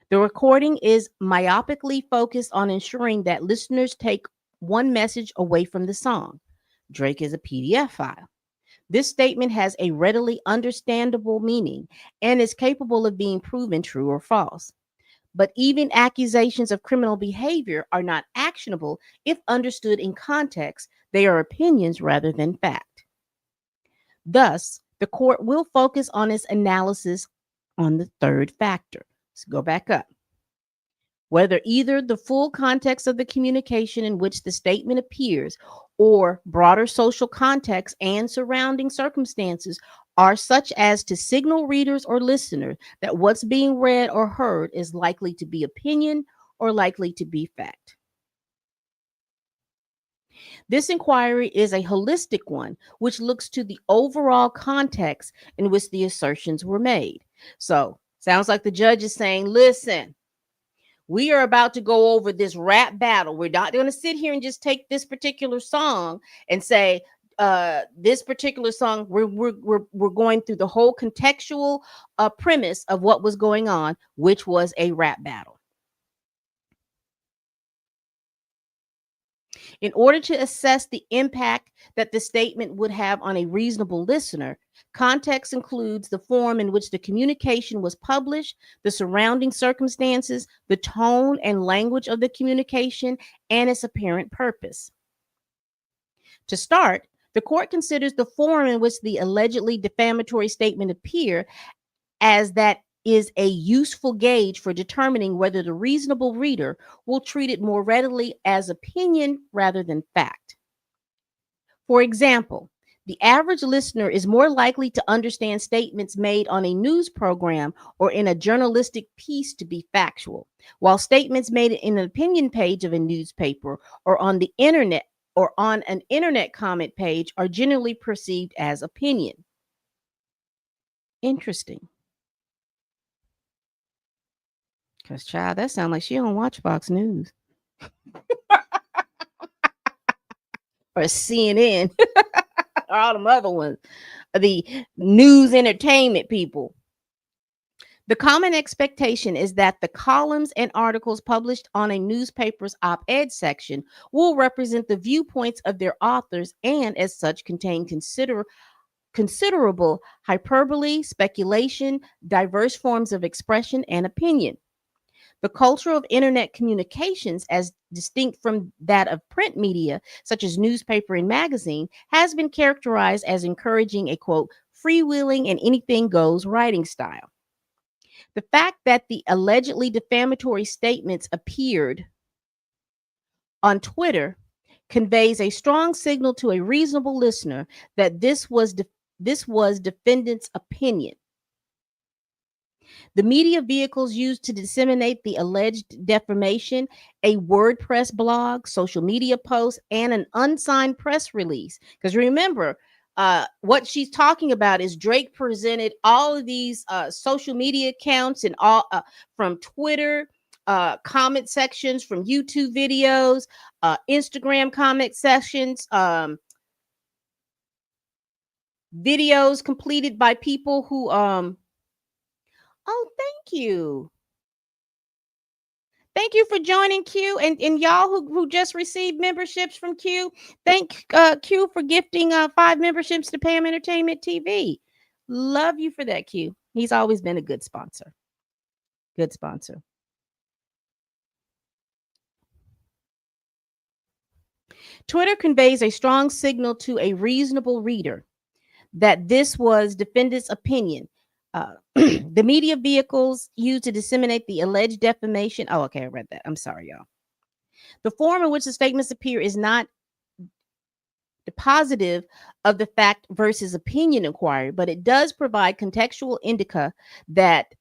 The recording is myopically focused on ensuring that listeners take one message away from the song: Drake is a PDF file. This statement has a readily understandable meaning and is capable of being proven true or false. But even accusations of criminal behavior are not actionable if understood in context. They are opinions rather than fact. Thus, the court will focus on its analysis on the third factor. Let's go back up. Whether either the full context of the communication in which the statement appears or broader social context and surrounding circumstances are such as to signal readers or listeners that what's being read or heard is likely to be opinion or likely to be fact. This inquiry is a holistic one, which looks to the overall context in which the assertions were made. So, sounds like the judge is saying, listen, we are about to go over this rap battle. We're not going to sit here and just take this particular song and say, this particular song, we're going through the whole contextual premise of what was going on, which was a rap battle. In order to assess the impact that the statement would have on a reasonable listener, context includes the form in which the communication was published, the surrounding circumstances, the tone and language of the communication, and its apparent purpose. To start, the court considers the form in which the allegedly defamatory statement appear, as that is a useful gauge for determining whether the reasonable reader will treat it more readily as opinion rather than fact. For example, the average listener is more likely to understand statements made on a news program or in a journalistic piece to be factual, while statements made in an opinion page of a newspaper or on the internet or on an internet comment page are generally perceived as opinion. Interesting. Because, child, that sounds like she don't watch Fox News or CNN or all them other ones, the news entertainment people. The common expectation is that the columns and articles published on a newspaper's op ed section will represent the viewpoints of their authors and, as such, contain considerable hyperbole, speculation, diverse forms of expression, and opinion. The culture of internet communications, as distinct from that of print media, such as newspaper and magazine, has been characterized as encouraging a quote, freewheeling and anything goes writing style. The fact that the allegedly defamatory statements appeared on Twitter conveys a strong signal to a reasonable listener that this was defendant's opinion. The media vehicles used to disseminate the alleged defamation, a WordPress blog, social media post, and an unsigned press release. Because remember, what she's talking about is Drake presented all of these social media accounts and all from Twitter, comment sections, from YouTube videos, Instagram comment sections, videos completed by people who oh, thank you. Thank you for joining Q, and y'all who just received memberships from Q. Thank Q for gifting 5 memberships to Pam Entertainment TV. Love you for that, Q. He's always been a good sponsor. Good sponsor. Twitter conveys a strong signal to a reasonable reader that this was defendant's opinion. The media vehicles used to disseminate the alleged defamation. Oh, okay, I read that. I'm sorry, y'all. The form in which the statements appear is not positive of the fact versus opinion inquiry, but it does provide contextual indica that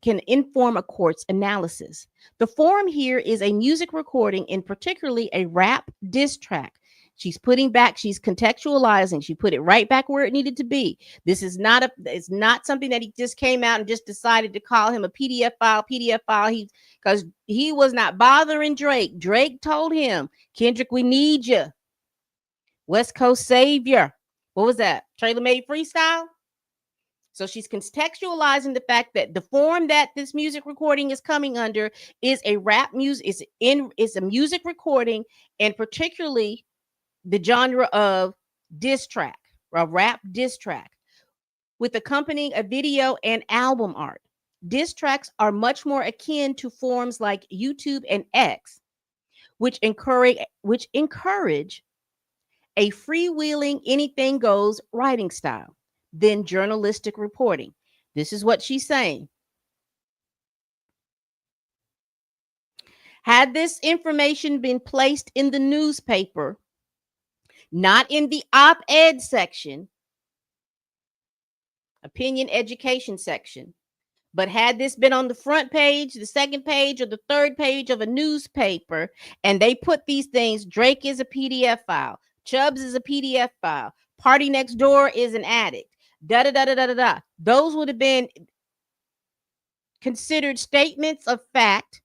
can inform a court's analysis. The form here is a music recording, and particularly a rap diss track. She's contextualizing. She put it right back where it needed to be. It's not something that he just came out and just decided to call him a PDF file. Because he was not bothering Drake. Drake told him, Kendrick, we need you. West Coast Savior. What was that? Trailer Made Freestyle? So she's contextualizing the fact that the form that this music recording is coming under is a rap music. It's a music recording, and particularly the genre of diss track, a rap diss track, with accompanying a video and album art. Diss tracks are much more akin to forms like YouTube and X, which encourage a freewheeling, anything goes writing style than journalistic reporting. This is what she's saying. Had this information been placed in the newspaper, not in the op-ed section, opinion education section, but had this been on the front page, the second page, or the third page of a newspaper, and they put these things, Drake is a PDF file, Chubbs is a PDF file, Party Next Door is an addict, da-da-da-da-da-da-da. Those would have been considered statements of fact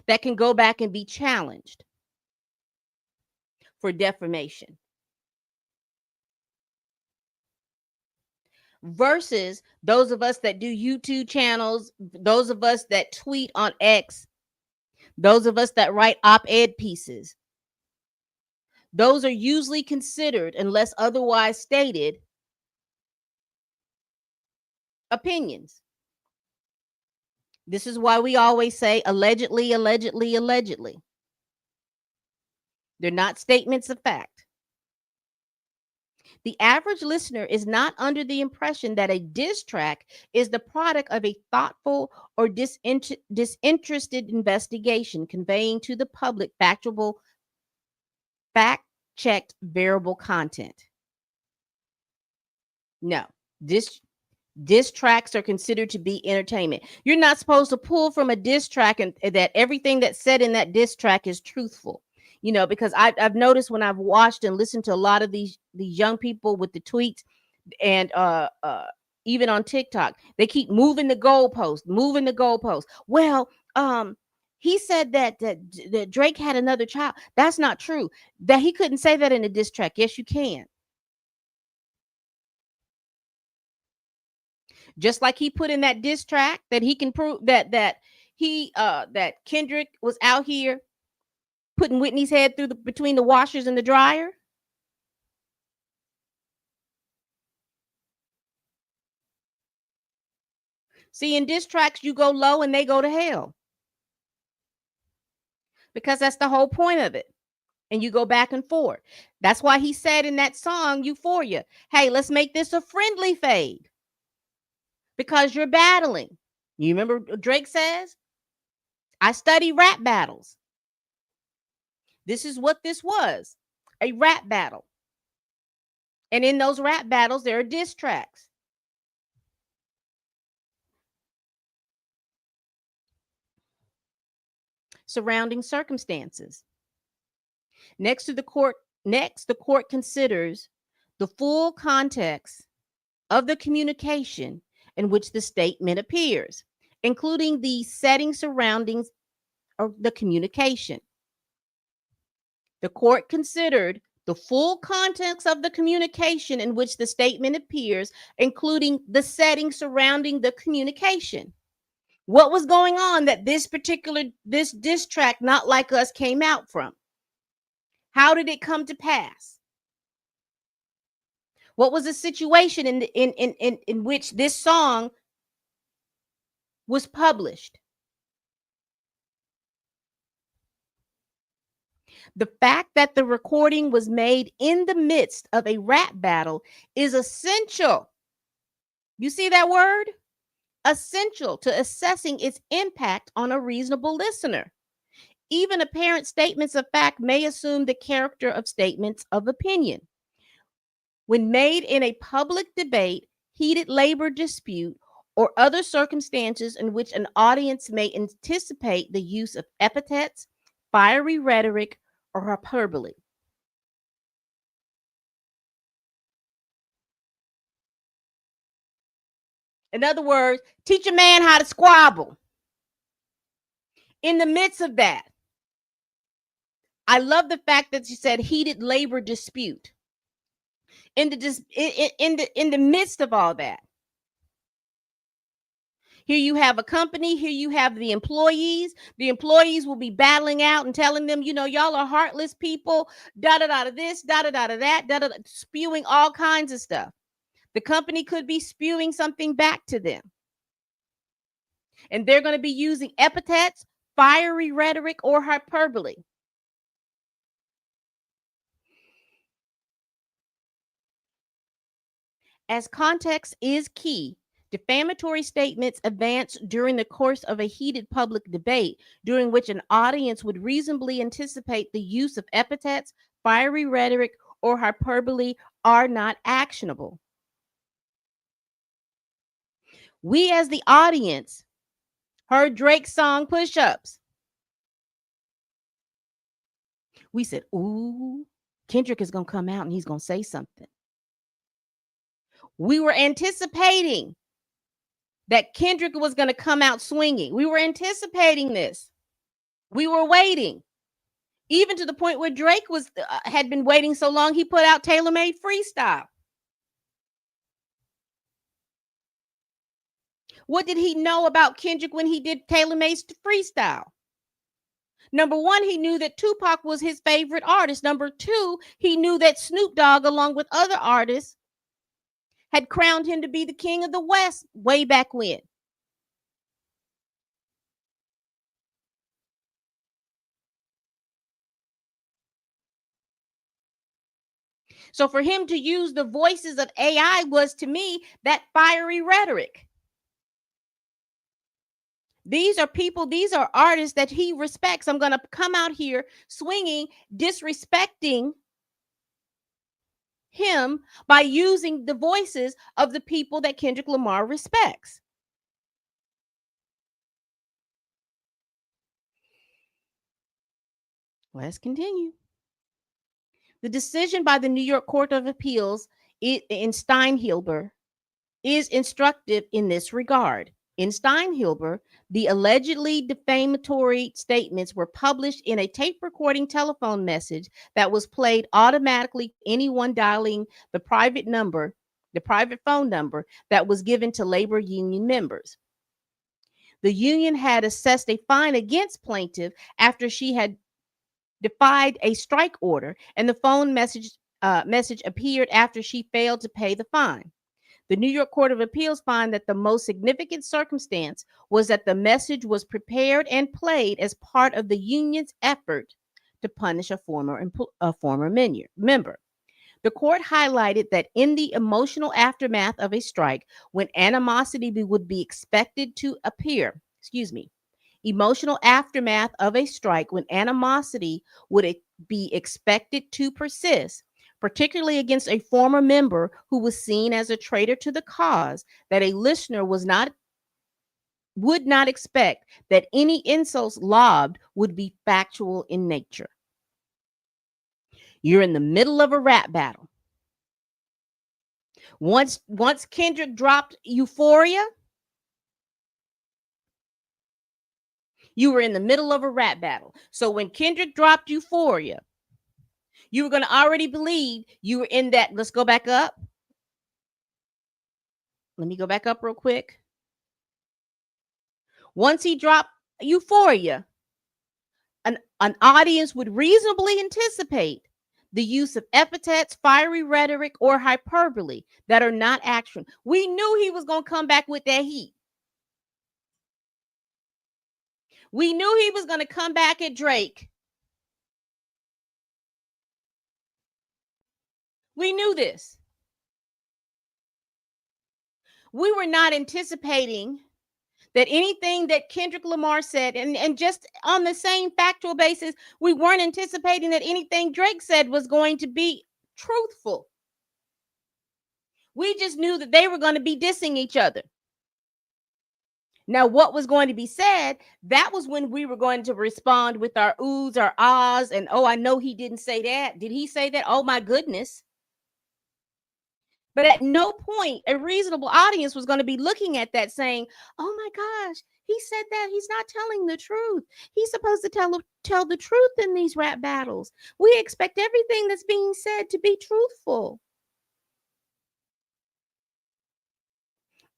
that can go back and be challenged for defamation. Versus those of us that do YouTube channels, those of us that tweet on X, those of us that write op-ed pieces. Those are usually considered, unless otherwise stated, opinions. This is why we always say allegedly, allegedly, allegedly. They're not statements of fact. The average listener is not under the impression that a diss track is the product of a thoughtful or disinterested investigation, conveying to the public factual, fact checked, variable content. No, diss tracks are considered to be entertainment. You're not supposed to pull from a diss track and that everything that's said in that diss track is truthful. Because I've noticed when I've watched and listened to a lot of these young people with the tweets and even on TikTok, they keep moving the goalpost, moving the goalpost. Well, he said that Drake had another child. That's not true. That he couldn't say that in a diss track. Yes, you can. Just like he put in that diss track that he can prove that Kendrick was out here putting Whitney's head through between the washers and the dryer. See, in diss tracks, you go low and they go to hell. Because that's the whole point of it. And you go back and forth. That's why he said in that song, Euphoria, hey, let's make this a friendly fade. Because you're battling. You remember Drake says, I study rap battles. This is what this was, a rap battle. And in those rap battles, there are diss tracks. Surrounding circumstances. Next, the court considers the full context of the communication in which the statement appears, including the setting surroundings of the communication. The court considered the full context of the communication in which the statement appears, including the setting surrounding the communication. What was going on that this diss track, Not Like Us, came out from? How did it come to pass? What was the situation in which this song was published? The fact that the recording was made in the midst of a rap battle is essential. You see that word? Essential to assessing its impact on a reasonable listener. Even apparent statements of fact may assume the character of statements of opinion. When made in a public debate, heated labor dispute, or other circumstances in which an audience may anticipate the use of epithets, fiery rhetoric, or hyperbole. In other words, teach a man how to squabble. In the midst of that, I love the fact that you said heated labor dispute. In the midst of all that, here you have a company, here you have the employees. The employees will be battling out and telling them, y'all are heartless people, da da da this, da da da that, da da, spewing all kinds of stuff. The company could be spewing something back to them. And they're going to be using epithets, fiery rhetoric, or hyperbole. As context is key, defamatory statements advance during the course of a heated public debate, during which an audience would reasonably anticipate the use of epithets, fiery rhetoric, or hyperbole are not actionable. We, as the audience, heard Drake's song Push Ups. We said, ooh, Kendrick is going to come out and he's going to say something. We were anticipating that Kendrick was going to come out swinging. We were anticipating this. We were waiting. Even to the point where Drake had been waiting so long, he put out Tailor Made Freestyle. What did he know about Kendrick when he did Tailor Made Freestyle? Number one, he knew that Tupac was his favorite artist. Number two, he knew that Snoop Dogg, along with other artists, had crowned him to be the king of the West way back when. So for him to use the voices of AI was, to me, that fiery rhetoric. These are people, these are artists that he respects. I'm going to come out here swinging, disrespecting him by using the voices of the people that Kendrick Lamar respects. Let's continue. The decision by the New York Court of Appeals in Steinhilber is instructive in this regard. In Steinhilber, the allegedly defamatory statements were published in a tape recording telephone message that was played automatically to anyone dialing the private phone number that was given to labor union members. The union had assessed a fine against plaintiff after she had defied a strike order, and the phone message appeared after she failed to pay the fine. The New York Court of Appeals found that the most significant circumstance was that the message was prepared and played as part of the union's effort to punish a former member. The court highlighted that in the emotional aftermath of a strike, when animosity would be expected to appear, emotional aftermath of a strike, when animosity would be expected to persist, particularly against a former member who was seen as a traitor to the cause, that a listener would not expect that any insults lobbed would be factual in nature. You're in the middle of a rap battle. Once Kendrick dropped Euphoria, you were in the middle of a rap battle. So when Kendrick dropped Euphoria, you were going to already believe you were in that. Let's go back up. Let me go back up real quick. Once he dropped Euphoria, an audience would reasonably anticipate the use of epithets, fiery rhetoric, or hyperbole that are not action. We knew he was going to come back with that heat. We knew he was going to come back at Drake. We knew this. We were not anticipating that anything that Kendrick Lamar said, and just on the same factual basis, we weren't anticipating that anything Drake said was going to be truthful. We just knew that they were going to be dissing each other. Now, what was going to be said, that was when we were going to respond with our oohs, our ahs, and oh, I know he didn't say that. Did he say that? Oh, my goodness. But at no point a reasonable audience was going to be looking at that saying, oh my gosh, he said that. He's not telling the truth. He's supposed to tell the truth in these rap battles. We expect everything that's being said to be truthful.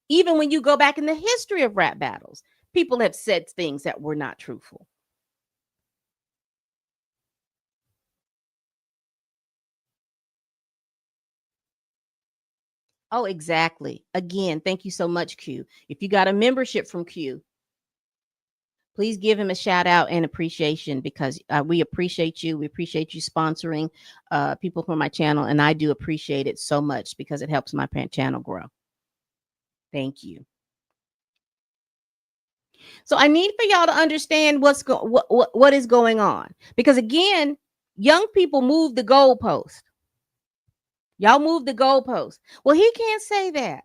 Even when you go back in the history of rap battles, people have said things that were not truthful. Oh, exactly. Again, thank you so much, Q. If you got a membership from Q, please give him a shout out and appreciation, because we appreciate you. We appreciate you sponsoring people for my channel. And I do appreciate it so much because it helps my channel grow. Thank you. So I need for y'all to understand what is going on, because again, young people move the goalpost. Y'all move the goalpost. Well, he can't say that.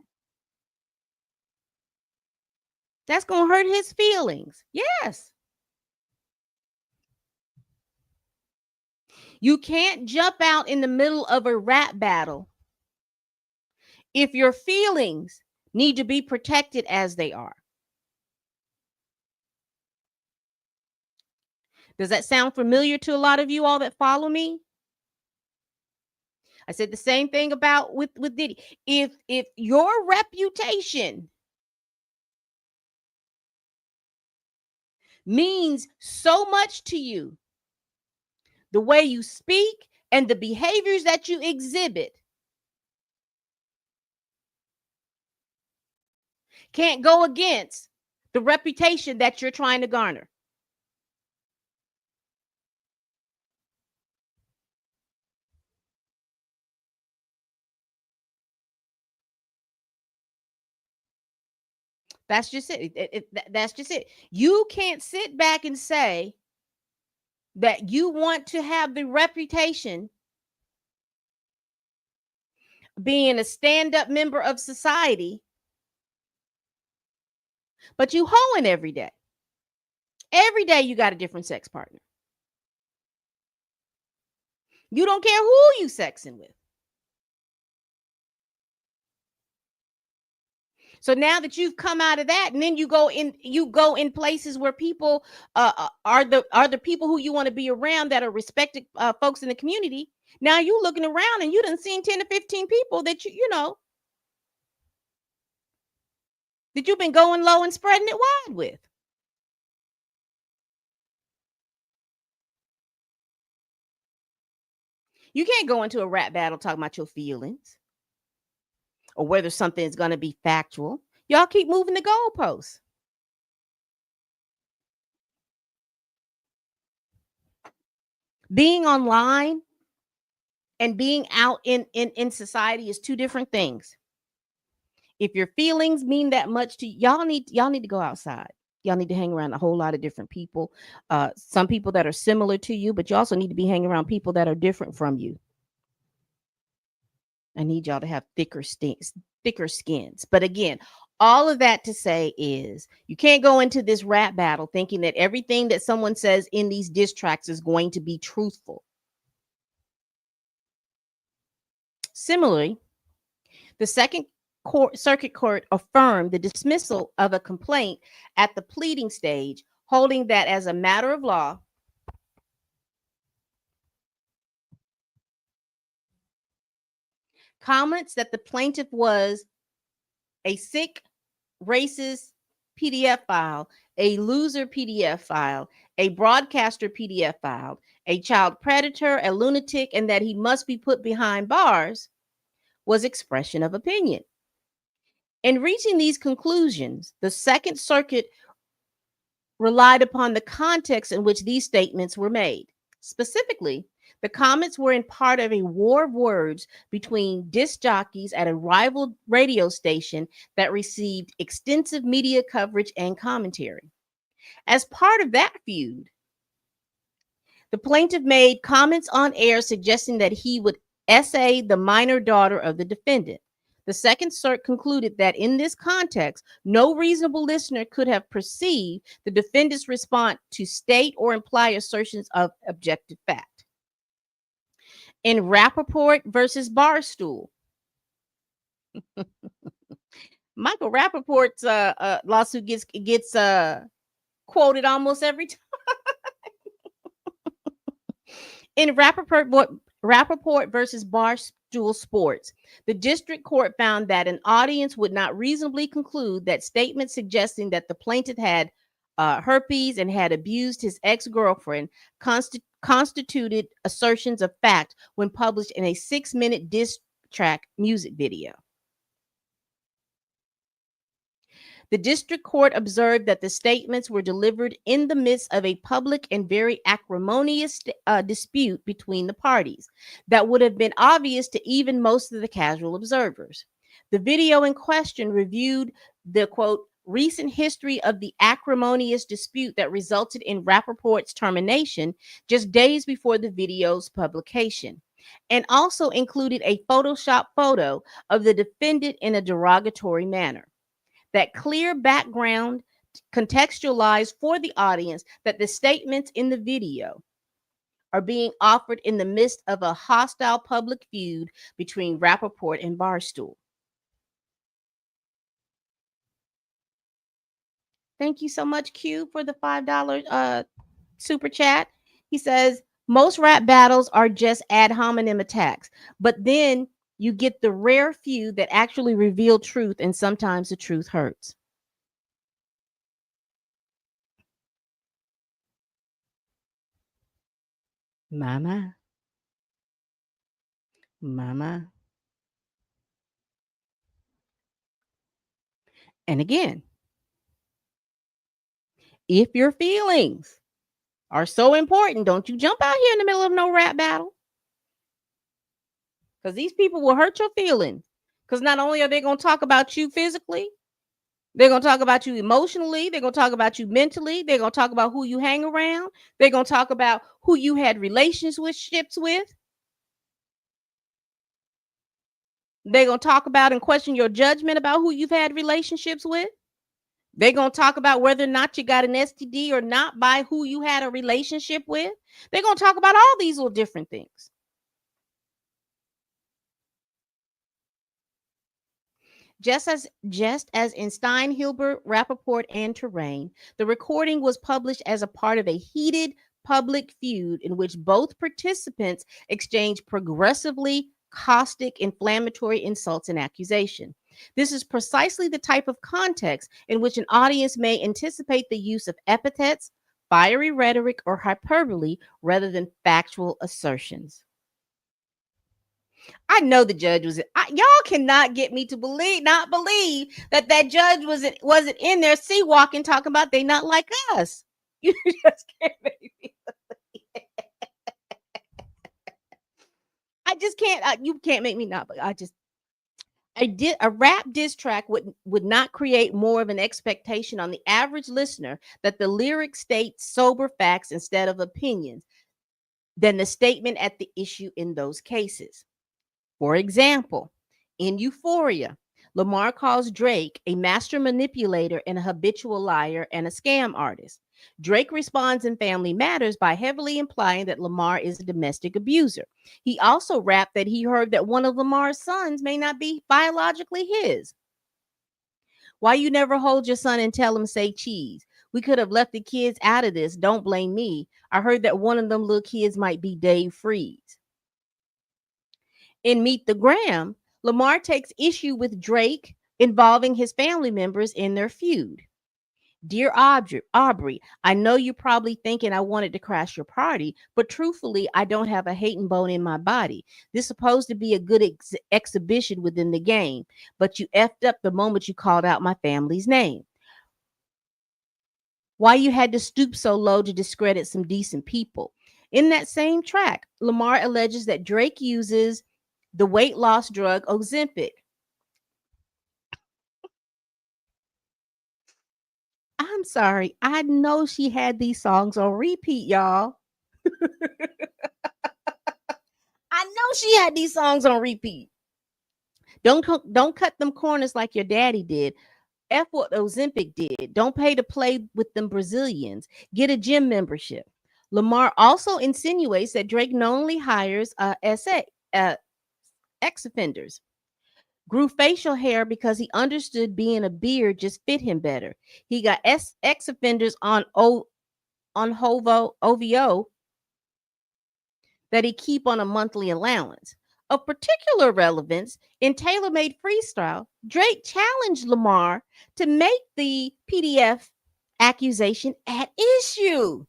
That's going to hurt his feelings. Yes. You can't jump out in the middle of a rap battle if your feelings need to be protected as they are. Does that sound familiar to a lot of you all that follow me? I said the same thing about with Diddy. If your reputation means so much to you, the way you speak and the behaviors that you exhibit can't go against the reputation that you're trying to garner. That's just it. That's just it. You can't sit back and say that you want to have the reputation being a stand-up member of society, but you hoeing every day. Every day you got a different sex partner. You don't care who you sexing with. So now that you've come out of that, and then you go in places where people are the people who you want to be around, that are respected folks in the community. Now you looking around and you done seen 10 to 15 people that you know that you've been going low and spreading it wide with. You can't go into a rap battle talking about your feelings or whether something is going to be factual. Y'all keep moving the goalposts. Being online and being out in society is two different things. If your feelings mean that much to y'all, need to go outside. Y'all need to hang around a whole lot of different people. Some people that are similar to you, but you also need to be hanging around people that are different from you. I need y'all to have thicker skins. But again, all of that to say is you can't go into this rap battle thinking that everything that someone says in these diss tracks is going to be truthful. Similarly, the Second Circuit Court affirmed the dismissal of a complaint at the pleading stage, holding that as a matter of law, comments that the plaintiff was a sick, racist PDF file, a loser PDF file, a broadcaster PDF file, a child predator, a lunatic, and that he must be put behind bars was expression of opinion. In reaching these conclusions, the Second Circuit relied upon the context in which these statements were made. Specifically, the comments were in part of a war of words between disc jockeys at a rival radio station that received extensive media coverage and commentary. As part of that feud, the plaintiff made comments on air suggesting that he would essay the minor daughter of the defendant. The Second Circuit concluded that in this context, no reasonable listener could have perceived the defendant's response to state or imply assertions of objective fact. In Rappaport versus Barstool, Michael Rappaport's lawsuit gets quoted almost every time. In Rappaport versus Barstool Sports, the district court found that an audience would not reasonably conclude that statements suggesting that the plaintiff had herpes and had abused his ex-girlfriend constituted assertions of fact when published in a 6-minute diss track music video. The district court observed that the statements were delivered in the midst of a public and very acrimonious dispute between the parties that would have been obvious to even most of the casual observers. The video in question reviewed the, quote, recent history of the acrimonious dispute that resulted in Rappaport's termination just days before the video's publication, and also included a Photoshop photo of the defendant in a derogatory manner. That clear background contextualized for the audience that the statements in the video are being offered in the midst of a hostile public feud between Rappaport and Barstool. Thank you so much, Q, for the $5 super chat. He says, most rap battles are just ad hominem attacks, but then you get the rare few that actually reveal truth, and sometimes the truth hurts. Mama. And again, if your feelings are so important, don't you jump out here in the middle of no rap battle. Because these people will hurt your feelings. Because not only are they going to talk about you physically, They're going to talk about you emotionally. They're going to talk about you mentally. They're going to talk about who you hang around. They're going to talk about who you had relationships with. They're going to talk about and question your judgment about who you've had relationships with. They're going to talk about whether or not you got an STD or not by who you had a relationship with. They're going to talk about all these little different things. Just as in Steinhilber, Rappaport, and Terrain, the recording was published as a part of a heated public feud in which both participants exchanged progressively caustic, inflammatory insults and accusation. This is precisely the type of context in which an audience may anticipate the use of epithets, fiery rhetoric, or hyperbole rather than factual assertions. I know the judge was. Y'all cannot get me to not believe that judge wasn't in there, sea walking, talking about they not like us. You just can't make me. I just can't. You can't make me not. But I just. A rap diss track would not create more of an expectation on the average listener that the lyrics state sober facts instead of opinions than the statement at the issue in those cases. For example, in Euphoria, Lamar calls Drake a master manipulator and a habitual liar and a scam artist. Drake responds in Family Matters by heavily implying that Lamar is a domestic abuser. He also rapped that he heard that one of Lamar's sons may not be biologically his. Why you never hold your son and tell him say cheese? We could have left the kids out of this. Don't blame me. I heard that one of them little kids might be Dave Freeze. In Meet the Graham, Lamar takes issue with Drake involving his family members in their feud. Dear Aubrey, I know you're probably thinking I wanted to crash your party, but truthfully, I don't have a hating bone in my body. This is supposed to be a good exhibition within the game, but you effed up the moment you called out my family's name. Why you had to stoop so low to discredit some decent people. In that same track, Lamar alleges that Drake uses the weight loss drug Ozempic. I'm sorry. I know she had these songs on repeat, y'all. I know she had these songs on repeat. Don't cut them corners like your daddy did. F what Ozempic did. Don't pay to play with them Brazilians. Get a gym membership. Lamar also insinuates that Drake knowingly hires ex-offenders. Grew facial hair because he understood being a beard just fit him better. He got ex-offenders on OVO that he keep on a monthly allowance. Of particular relevance, in Taylor Made Freestyle, Drake challenged Lamar to make the PDF accusation at issue.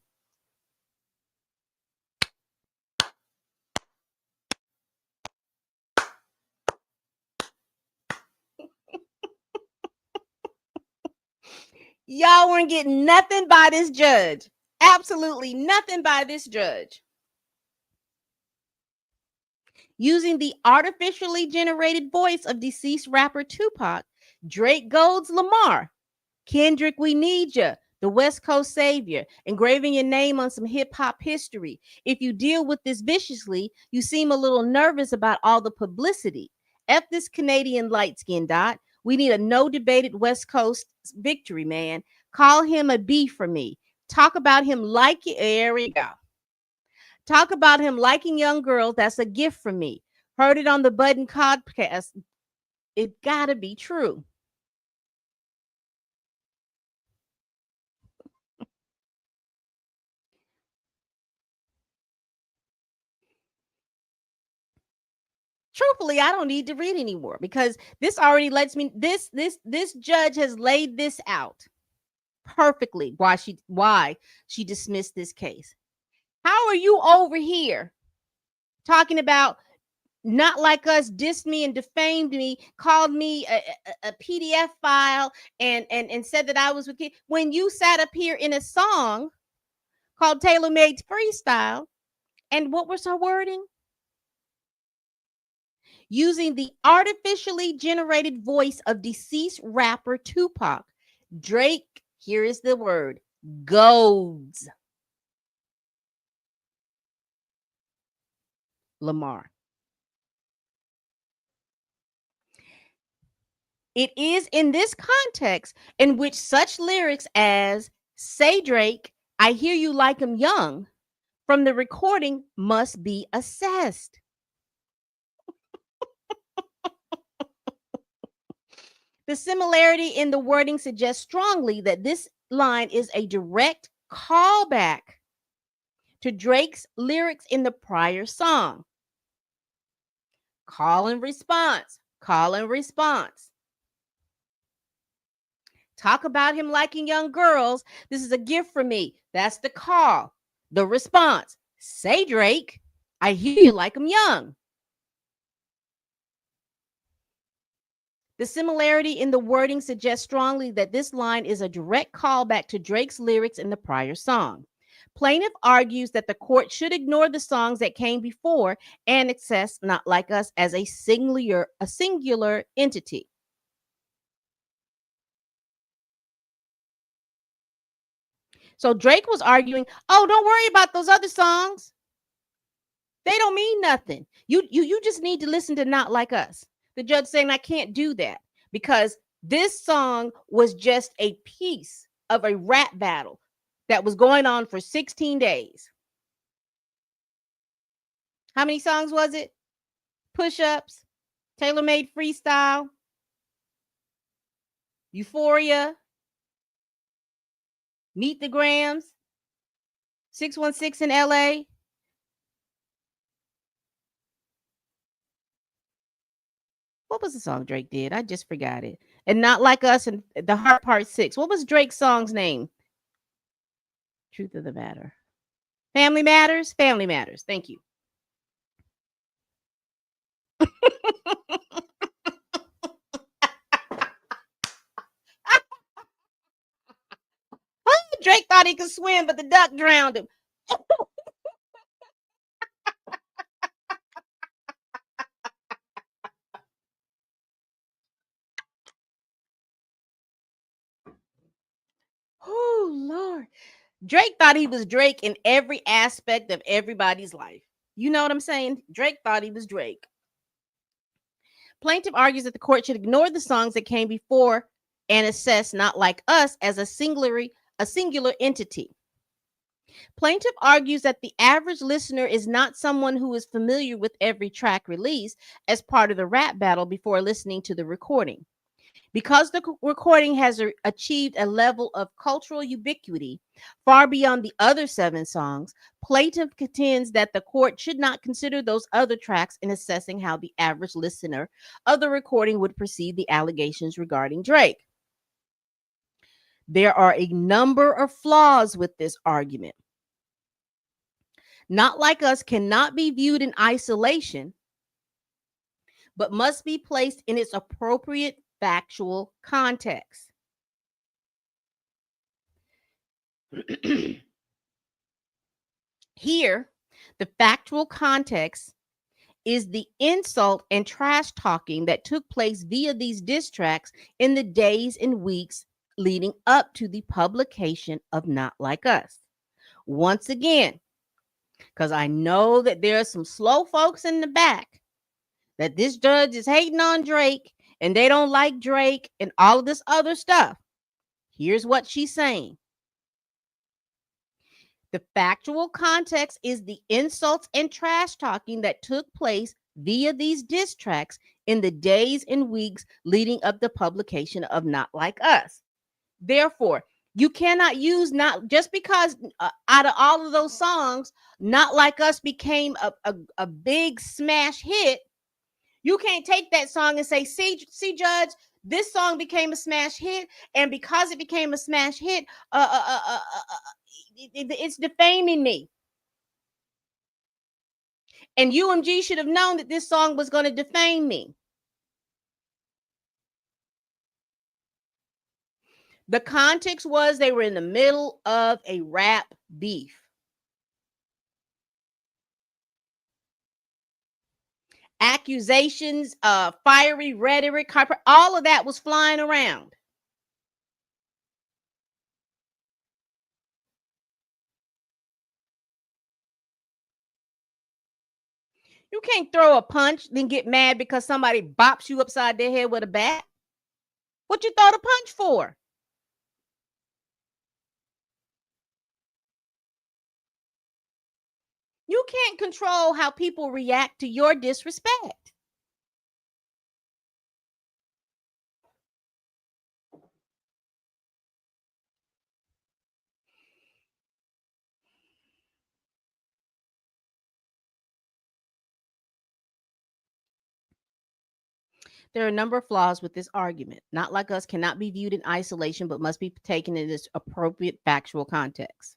Y'all weren't getting nothing by this judge. Absolutely nothing by this judge. Using the artificially generated voice of deceased rapper Tupac, Drake goads Lamar. Kendrick, we need ya. The West Coast savior, engraving your name on some hip hop history. If you deal with this viciously, you seem a little nervous about all the publicity. F this Canadian light skin dot. We need a no debated West Coast victory, man. Call him a B for me. Talk about him like it. There we go. Talk about him liking young girls. That's a gift from me. Heard it on the Button podcast. It gotta be true. Truthfully, I don't need to read anymore because this already lets me this judge has laid this out perfectly why she dismissed this case. How are you over here talking about not like us, dissed me and defamed me, called me a PDF file and said that I was with kids when you sat up here in a song called Taylor Made Freestyle, and what was her wording? Using the artificially generated voice of deceased rapper Tupac. Drake, here is the word, goads Lamar. It is in this context in which such lyrics as "Say Drake, I hear you like him young" from the recording must be assessed. The similarity in the wording suggests strongly that this line is a direct callback to Drake's lyrics in the prior song. Call and response, call and response. Talk about him liking young girls. This is a gift for me. That's the call. The response, say Drake, I hear you like him young. The similarity in the wording suggests strongly that this line is a direct callback to Drake's lyrics in the prior song. Plaintiff argues that the court should ignore the songs that came before and assess Not Like Us as a singular entity. So Drake was arguing, "Oh, don't worry about those other songs. They don't mean nothing. You just need to listen to Not Like Us." The judge saying, "I can't do that because this song was just a piece of a rap battle that was going on for 16 days. How many songs was it? Push-ups, Tailor-Made Freestyle, Euphoria, Meet the Grams, 616 in LA. What was the song Drake did? I just forgot it. And Not Like Us and The Heart Part 6. What was Drake's song's name? Truth of the Matter. Family Matters? Family Matters. Thank you. Drake thought he could swim, but the duck drowned him. Oh, Lord. Drake thought he was Drake in every aspect of everybody's life. You know what I'm saying? Drake thought he was Drake. Plaintiff argues that the court should ignore the songs that came before and assess Not Like Us as a singular entity. Plaintiff argues that the average listener is not someone who is familiar with every track released as part of the rap battle before listening to the recording. Because the recording has achieved a level of cultural ubiquity far beyond the other 7 songs, plaintiff contends that the court should not consider those other tracks in assessing how the average listener of the recording would perceive the allegations regarding Drake. There are a number of flaws with this argument. Not Like Us cannot be viewed in isolation, but must be placed in its appropriate factual context. Here, the factual context is the insult and trash talking that took place via these diss tracks in the days and weeks leading up to the publication of Not Like Us. Once again, because I know that there are some slow folks in the back that this judge is hating on Drake and they don't like Drake and all of this other stuff. Here's what she's saying. The factual context is the insults and trash talking that took place via these diss tracks in the days and weeks leading up the publication of Not Like Us. Therefore, you cannot use not just because out of all of those songs, Not Like Us became a big smash hit. You can't take that song and say, see, Judge, this song became a smash hit, and because it became a smash hit, it's defaming me. And UMG should have known that this song was going to defame me. The context was they were in the middle of a rap beef. Accusations, fiery rhetoric, all of that was flying around. You can't throw a punch, then get mad because somebody bops you upside their head with a bat. What you throw the punch for? You can't control how people react to your disrespect. There are a number of flaws with this argument. Not Like Us cannot be viewed in isolation, but must be taken in its appropriate factual context.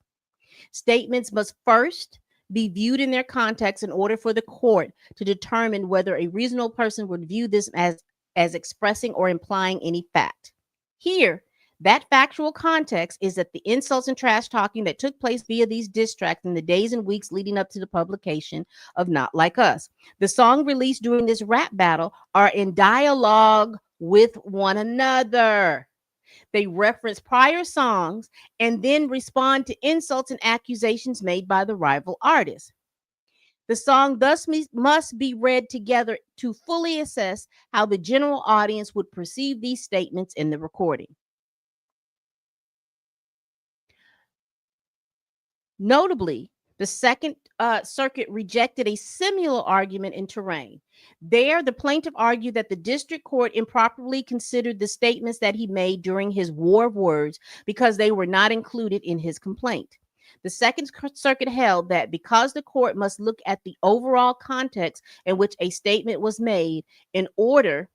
Statements must first be viewed in their context in order for the court to determine whether a reasonable person would view this as expressing or implying any fact. Here, that factual context is that the insults and trash talking that took place via these diss tracks in the days and weeks leading up to the publication of Not Like Us. The song released during this rap battle are in dialogue with one another. They reference prior songs and then respond to insults and accusations made by the rival artist. The song thus must be read together to fully assess how the general audience would perceive these statements in the recording. Notably, the Second Circuit rejected a similar argument in Terrain. There, the plaintiff argued that the district court improperly considered the statements that he made during his war of words because they were not included in his complaint. The Second Circuit held that because the court must look at the overall context in which a statement was made in order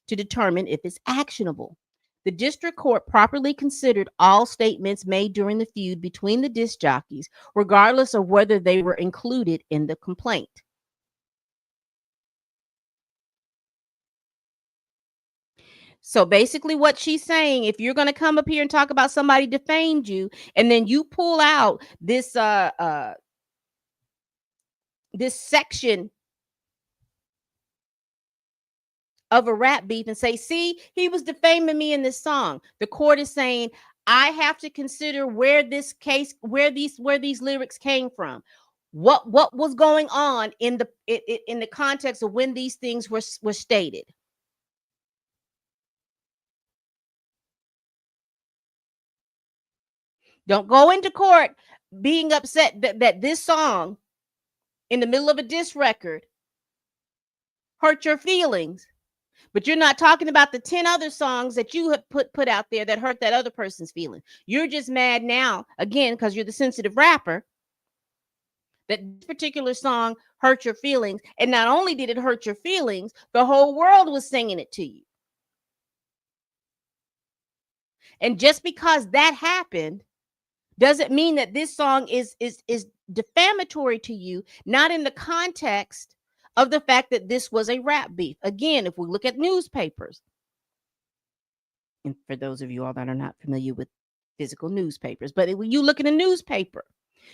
to determine if it's actionable. The district court properly considered all statements made during the feud between the disc jockeys, regardless of whether they were included in the complaint. So basically, what she's saying, if you're going to come up here and talk about somebody defamed you, and then you pull out this this section of a rap beef and say, see, he was defaming me in this song. The court is saying, I have to consider where this case, where these lyrics came from. What was going on in the context of when these things were stated. Don't go into court being upset that this song in the middle of a diss record hurt your feelings, but you're not talking about the 10 other songs that you have put out there that hurt that other person's feeling. You're just mad now, again, because you're the sensitive rapper, that this particular song hurt your feelings. And not only did it hurt your feelings, the whole world was singing it to you. And just because that happened doesn't mean that this song is defamatory to you, not in the context of the fact that this was a rap beef. Again, if we look at newspapers, and for those of you all that are not familiar with physical newspapers, but when you look at a newspaper,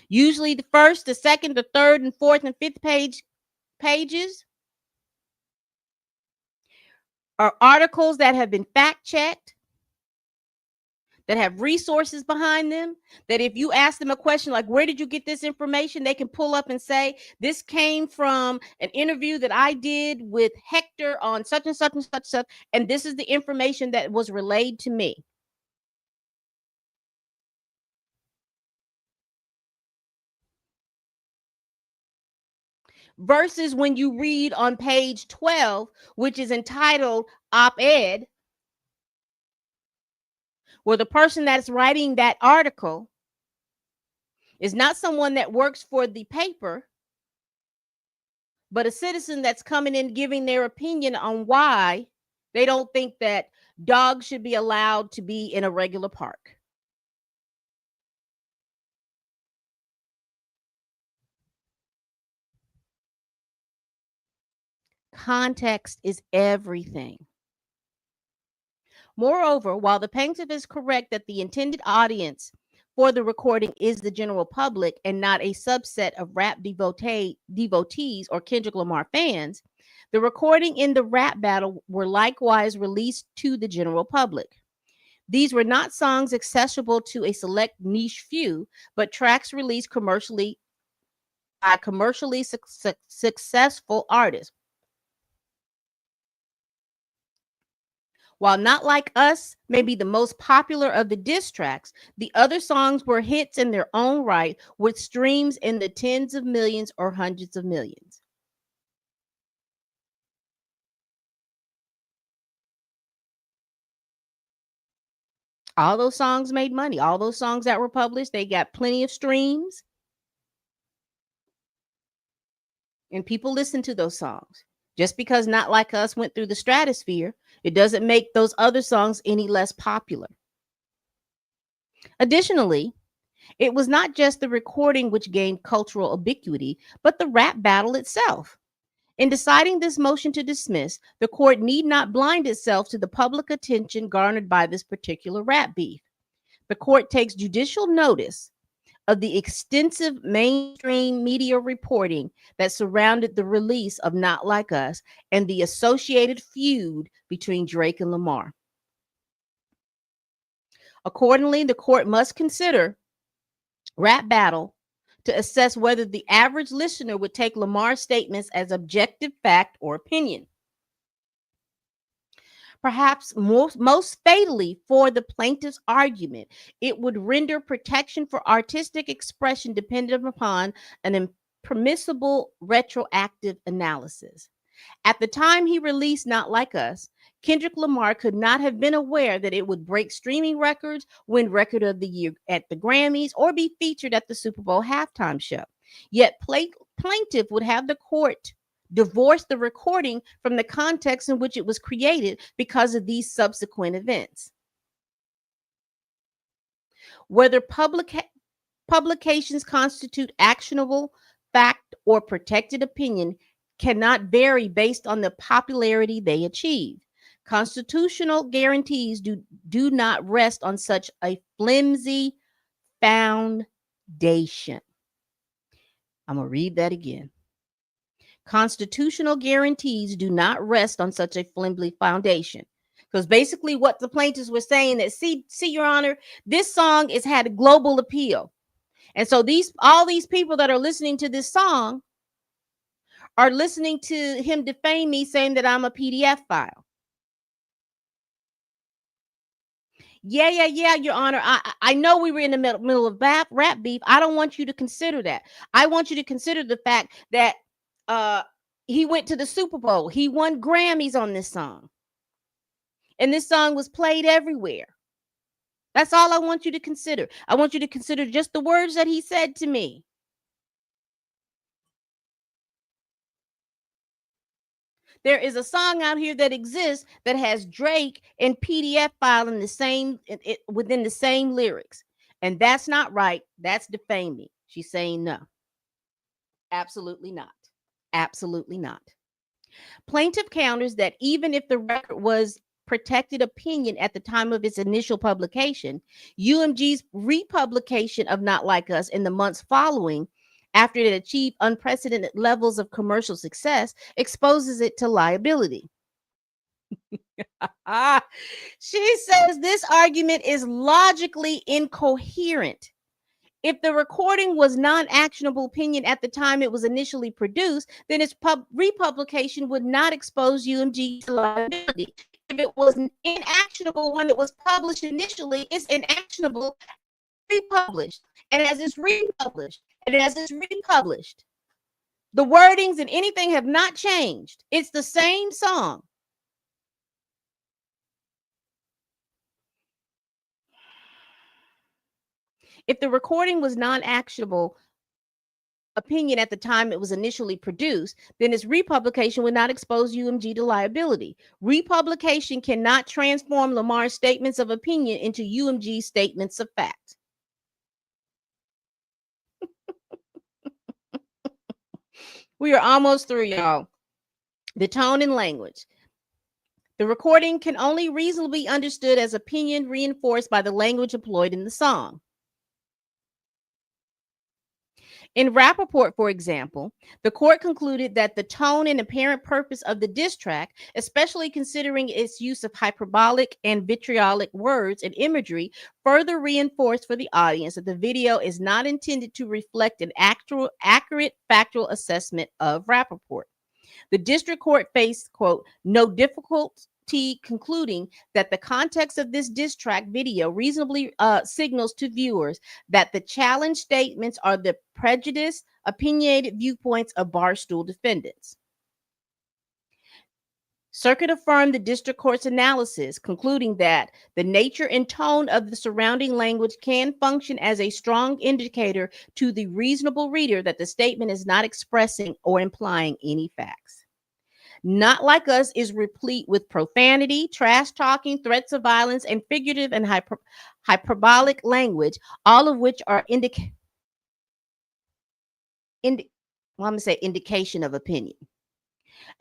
usually the first, the second, the third, and fourth, and fifth pages are articles that have been fact checked, that have resources behind them, that if you ask them a question like, where did you get this information? They can pull up and say, this came from an interview that I did with Hector on such and such and such, and this is the information that was relayed to me. Versus when you read on page 12, which is entitled op-ed, where the person that's writing that article is not someone that works for the paper, but a citizen that's coming in giving their opinion on why they don't think that dogs should be allowed to be in a regular park. Context is everything. Moreover, while the plaintiff is correct that the intended audience for the recording is the general public and not a subset of rap devotees or Kendrick Lamar fans, the recording in the rap battle were likewise released to the general public. These were not songs accessible to a select niche few, but tracks released commercially by commercially successful artists. While Not Like Us may be the most popular of the diss tracks, the other songs were hits in their own right with streams in the tens of millions or hundreds of millions. All those songs made money. All those songs that were published, they got plenty of streams, and people listen to those songs. Just because Not Like Us went through the stratosphere, it doesn't make those other songs any less popular. Additionally, it was not just the recording which gained cultural ubiquity, but the rap battle itself. In deciding this motion to dismiss, the court need not blind itself to the public attention garnered by this particular rap beef. The court takes judicial notice of the extensive mainstream media reporting that surrounded the release of Not Like Us and the associated feud between Drake and Lamar. Accordingly, the court must consider rap battle to assess whether the average listener would take Lamar's statements as objective fact or opinion. Perhaps most fatally for the plaintiff's argument, it would render protection for artistic expression dependent upon an impermissible retroactive analysis. At the time he released Not Like Us, Kendrick Lamar could not have been aware that it would break streaming records, win Record of the Year at the Grammys, or be featured at the Super Bowl halftime show. Yet plaintiff would have the court divorce the recording from the context in which it was created because of these subsequent events. Whether publications constitute actionable fact or protected opinion cannot vary based on the popularity they achieve. Constitutional guarantees do not rest on such a flimsy foundation. I'm going to read that again. Constitutional guarantees do not rest on such a flimsy foundation. Because basically what the plaintiffs were saying that, see, Your Honor, this song has had a global appeal. And so all these people that are listening to this song are listening to him defame me, saying that I'm a PDF file. Yeah, Your Honor. I know we were in the middle of rap beef. I don't want you to consider that. I want you to consider the fact that he went to the Super Bowl. He won Grammys on this song. And this song was played everywhere. That's all I want you to consider. I want you to consider just the words that he said to me. There is a song out here that exists that has Drake and PDF file in the same within the same lyrics. And that's not right. That's defaming. She's saying no. Absolutely not. Absolutely not. Plaintiff counters that even if the record was protected opinion at the time of its initial publication, UMG's republication of Not Like Us in the months following, after it achieved unprecedented levels of commercial success, exposes it to liability. She says this argument is logically incoherent. If the recording was non-actionable opinion at the time it was initially produced, then its republication would not expose UMG to liability. If it was an inactionable when it was published initially, it's inactionable, republished. And as it's republished, the wordings and anything have not changed. It's the same song. If the recording was non-actionable opinion at the time it was initially produced, then its republication would not expose UMG to liability. Republication cannot transform Lamar's statements of opinion into UMG statements of fact. We are almost through, y'all. The tone and language. The recording can only reasonably be understood as opinion reinforced by the language employed in the song. In Rappaport, for example, the court concluded that the tone and apparent purpose of the diss track, especially considering its use of hyperbolic and vitriolic words and imagery, further reinforced for the audience that the video is not intended to reflect an accurate factual assessment of Rappaport. The district court faced, quote, no difficulty concluding that the context of this diss track video reasonably signals to viewers that the challenge statements are the prejudiced, opinionated viewpoints of Barstool defendants. Circuit affirmed the district court's analysis, concluding that the nature and tone of the surrounding language can function as a strong indicator to the reasonable reader that the statement is not expressing or implying any facts. Not Like Us is replete with profanity, trash talking, threats of violence, and figurative and hyperbolic language, all of which are indication of opinion.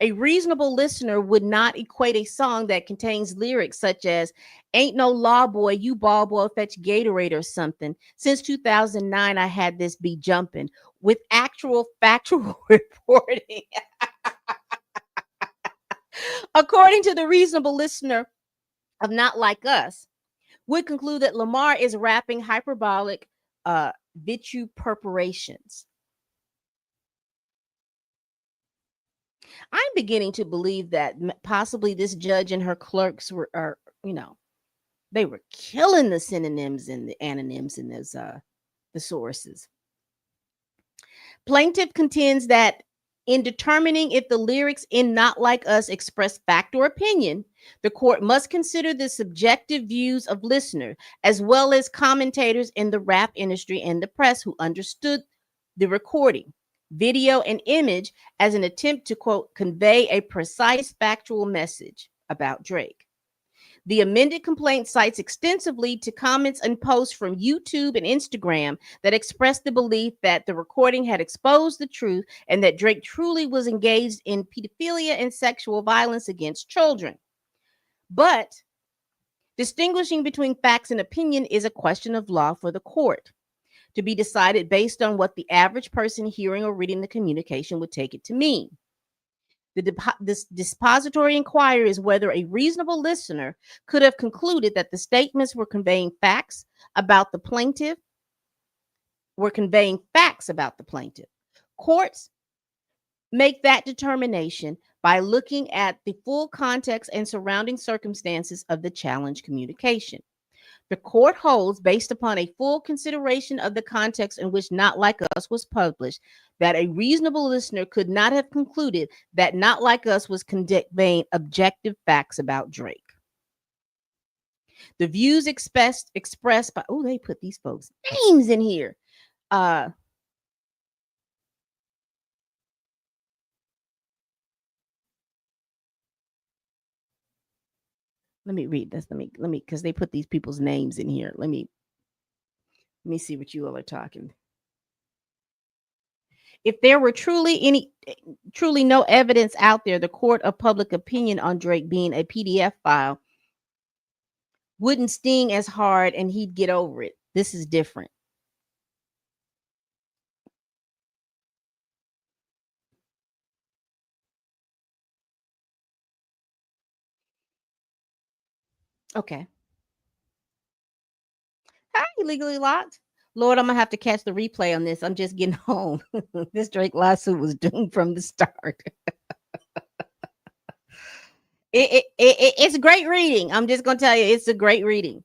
A reasonable listener would not equate a song that contains lyrics such as "Ain't no law boy, you ball boy, fetch Gatorade" or something. Since 2009, I had this be jumping with actual factual reporting. According to the reasonable listener of Not Like Us, would conclude that Lamar is rapping hyperbolic vituperations. I'm beginning to believe that possibly this judge and her clerks were they were killing the synonyms and the antonyms in those thesauruses. Plaintiff contends that in determining if the lyrics in Not Like Us express fact or opinion, the court must consider the subjective views of listeners as well as commentators in the rap industry and the press who understood the recording, video, and image as an attempt to, quote, convey a precise factual message about Drake. The amended complaint cites extensively to comments and posts from YouTube and Instagram that expressed the belief that the recording had exposed the truth and that Drake truly was engaged in pedophilia and sexual violence against children. But distinguishing between facts and opinion is a question of law for the court, to be decided based on what the average person hearing or reading the communication would take it to mean. This dispository inquiry is whether a reasonable listener could have concluded that the statements were conveying facts about the plaintiff. Courts make that determination by looking at the full context and surrounding circumstances of the challenge communication. The court holds, based upon a full consideration of the context in which Not Like Us was published, that a reasonable listener could not have concluded that Not Like Us was conveying objective facts about Drake. The views expressed by, they put these folks' names in here. Let me read this. Let me, because they put these people's names in here. Let me see what you all are talking. If there were truly no evidence out there, the court of public opinion on Drake being a PDF file wouldn't sting as hard and he'd get over it. This is different. Okay. Hi, Legally Locked. Lord, I'm gonna have to catch the replay on this. I'm just getting home. This Drake lawsuit was doomed from the start. It's great reading. I'm just gonna tell you, it's a great reading.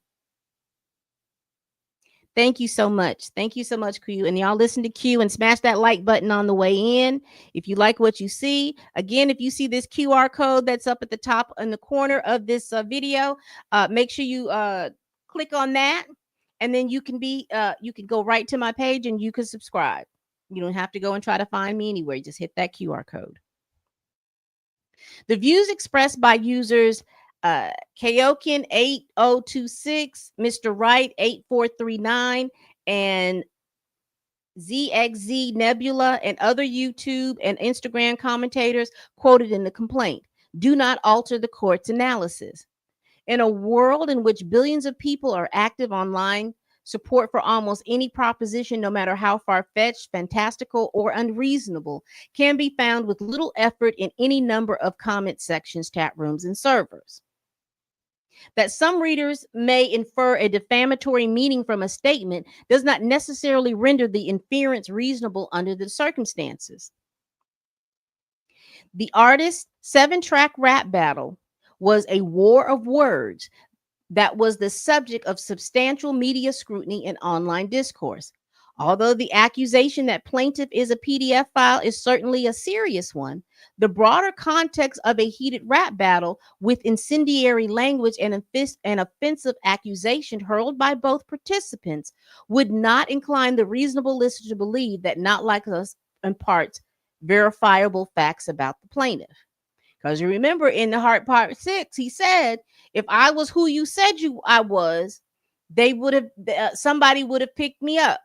Thank you so much. Thank you so much, Q. And y'all listen to Q and smash that like button on the way in. If you like what you see, again, if you see this QR code that's up at the top in the corner of this video, make sure you click on that, and then you can go right to my page and you can subscribe. You don't have to go and try to find me anywhere. You just hit that QR code. The views expressed by users Kaokin 8026, Mr. Wright 8439, and ZXZ Nebula and other YouTube and Instagram commentators quoted in the complaint do not alter the court's analysis. In a world in which billions of people are active online, Support for almost any proposition, no matter how far-fetched, fantastical, or unreasonable, can be found with little effort in any number of comment sections, chat rooms, and servers. That some readers may infer a defamatory meaning from a statement does not necessarily render the inference reasonable under the circumstances. The artist's 7-track rap battle was a war of words that was the subject of substantial media scrutiny and online discourse. Although the accusation that plaintiff is a PDF file is certainly a serious one, the broader context of a heated rap battle with incendiary language and an offensive accusation hurled by both participants would not incline the reasonable listener to believe that Not Like Us imparts verifiable facts about the plaintiff. Because you remember in the Heart Part 6, he said, if I was who you said I was, they would have somebody would have picked me up.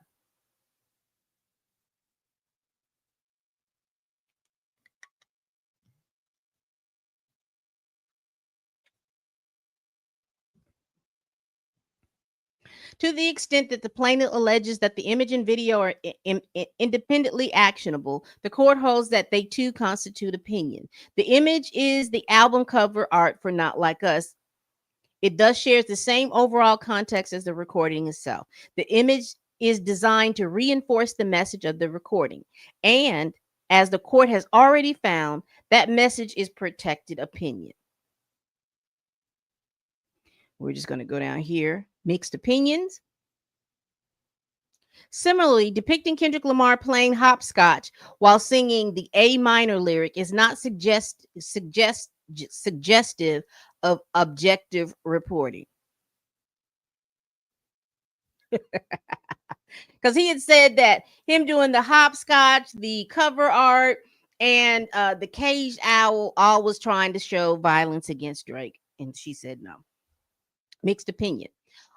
To the extent that the plaintiff alleges that the image and video are independently actionable, the court holds that they too constitute opinion. The image is the album cover art for Not Like Us. It does share the same overall context as the recording itself. The image is designed to reinforce the message of the recording. And as the court has already found, that message is protected opinion. We're just going to go down here. Mixed opinions. Similarly, depicting Kendrick Lamar playing hopscotch while singing the A minor lyric is not suggestive of objective reporting. Because he had said that him doing the hopscotch, the cover art, and the caged owl all was trying to show violence against Drake. And she said no. Mixed opinion.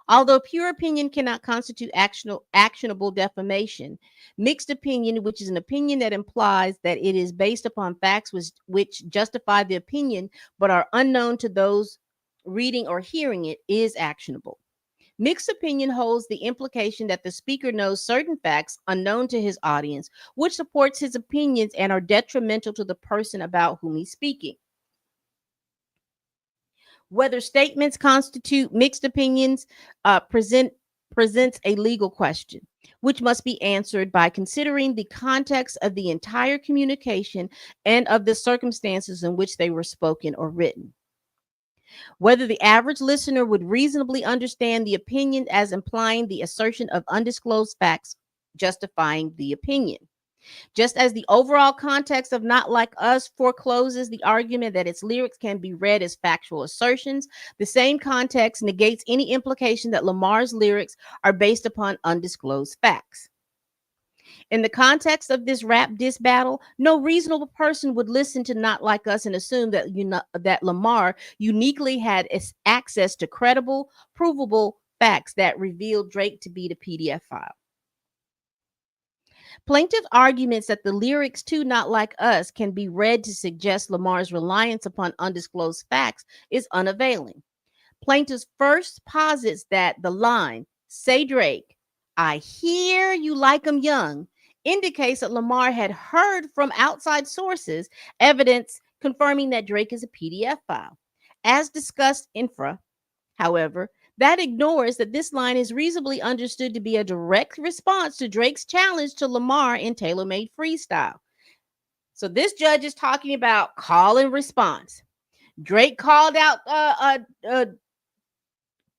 Although pure opinion cannot constitute actionable defamation, mixed opinion, which is an opinion that implies that it is based upon facts which justify the opinion but are unknown to those reading or hearing it, is actionable. Mixed opinion holds the implication that the speaker knows certain facts unknown to his audience, which supports his opinions and are detrimental to the person about whom he's speaking. Whether statements constitute mixed opinions presents a legal question, which must be answered by considering the context of the entire communication and of the circumstances in which they were spoken or written. Whether the average listener would reasonably understand the opinion as implying the assertion of undisclosed facts justifying the opinion. Just as the overall context of Not Like Us forecloses the argument that its lyrics can be read as factual assertions, the same context negates any implication that Lamar's lyrics are based upon undisclosed facts. In the context of this rap diss battle, no reasonable person would listen to Not Like Us and assume that Lamar uniquely had access to credible, provable facts that revealed Drake to be the PDF file. Plaintiff arguments that the lyrics to Not Like Us can be read to suggest Lamar's reliance upon undisclosed facts is unavailing. Plaintiff first posits that the line, "Say Drake, I hear you like 'em young," indicates that Lamar had heard from outside sources evidence confirming that Drake is a PDF file. As discussed infra, however, that ignores that this line is reasonably understood to be a direct response to Drake's challenge to Lamar in Tailor-Made Freestyle. So this judge is talking about call and response. Drake called out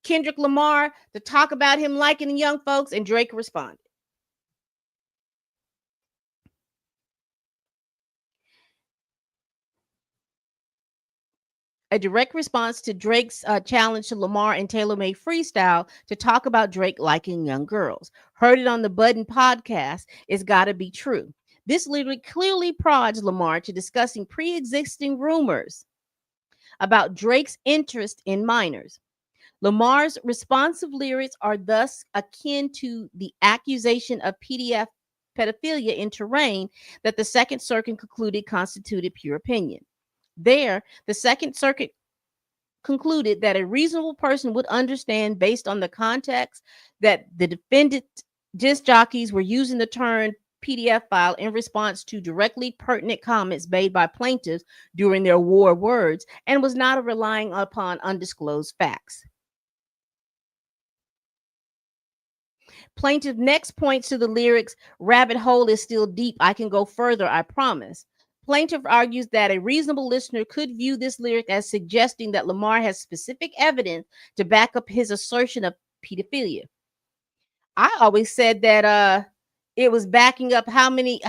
Kendrick Lamar to talk about him liking the young folks, and Drake responded. A direct response to Drake's challenge to Lamar in Tailor-Made Freestyle to talk about Drake liking young girls. Heard it on the Budden podcast. It's gotta be true. This lyric clearly prods Lamar to discussing pre-existing rumors about Drake's interest in minors. Lamar's responsive lyrics are thus akin to the accusation of PDF pedophilia in Terrain that the Second Circuit concluded constituted pure opinion. There, the Second Circuit concluded that a reasonable person would understand, based on the context, that the defendant disc jockeys were using the term PDF file in response to directly pertinent comments made by plaintiffs during their war words, and was not relying upon undisclosed facts. Plaintiff next points to the lyrics, "Rabbit hole is still deep. I can go further, I promise." Plaintiff argues that a reasonable listener could view this lyric as suggesting that Lamar has specific evidence to back up his assertion of pedophilia. I always said that it was backing up how many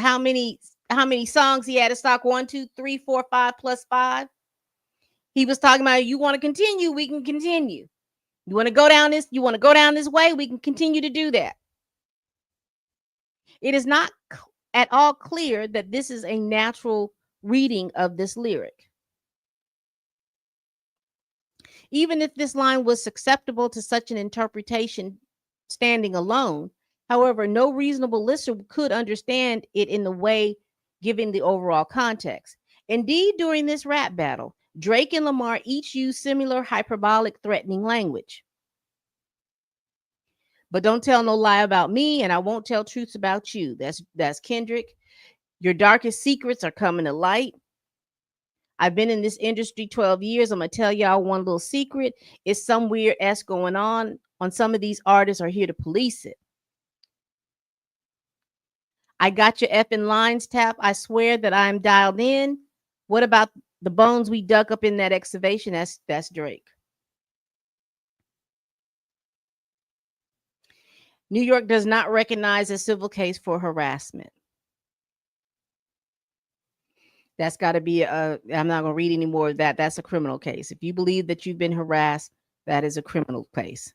songs he had to stock, 1, 2, 3, 4, 5 plus 5. He was talking about, you want to continue, we can continue. You want to go down this way, we can continue to do that. It is not at all clear that this is a natural reading of this lyric. Even if this line was susceptible to such an interpretation standing alone, however, no reasonable listener could understand it in the way given the overall context. Indeed, during this rap battle, Drake and Lamar each used similar hyperbolic, threatening language. But don't tell no lie about me, and I won't tell truths about you. That's Kendrick. Your darkest secrets are coming to light. I've been in this industry 12 years. I'm going to tell y'all one little secret. It's some weird S going on some of these artists are here to police it. I got your effing lines tapped. I swear that I'm dialed in. What about the bones we dug up in that excavation? That's Drake. New York does not recognize a civil case for harassment. That's got to be I'm not going to read any more of that. That's a criminal case. If you believe that you've been harassed, that is a criminal case.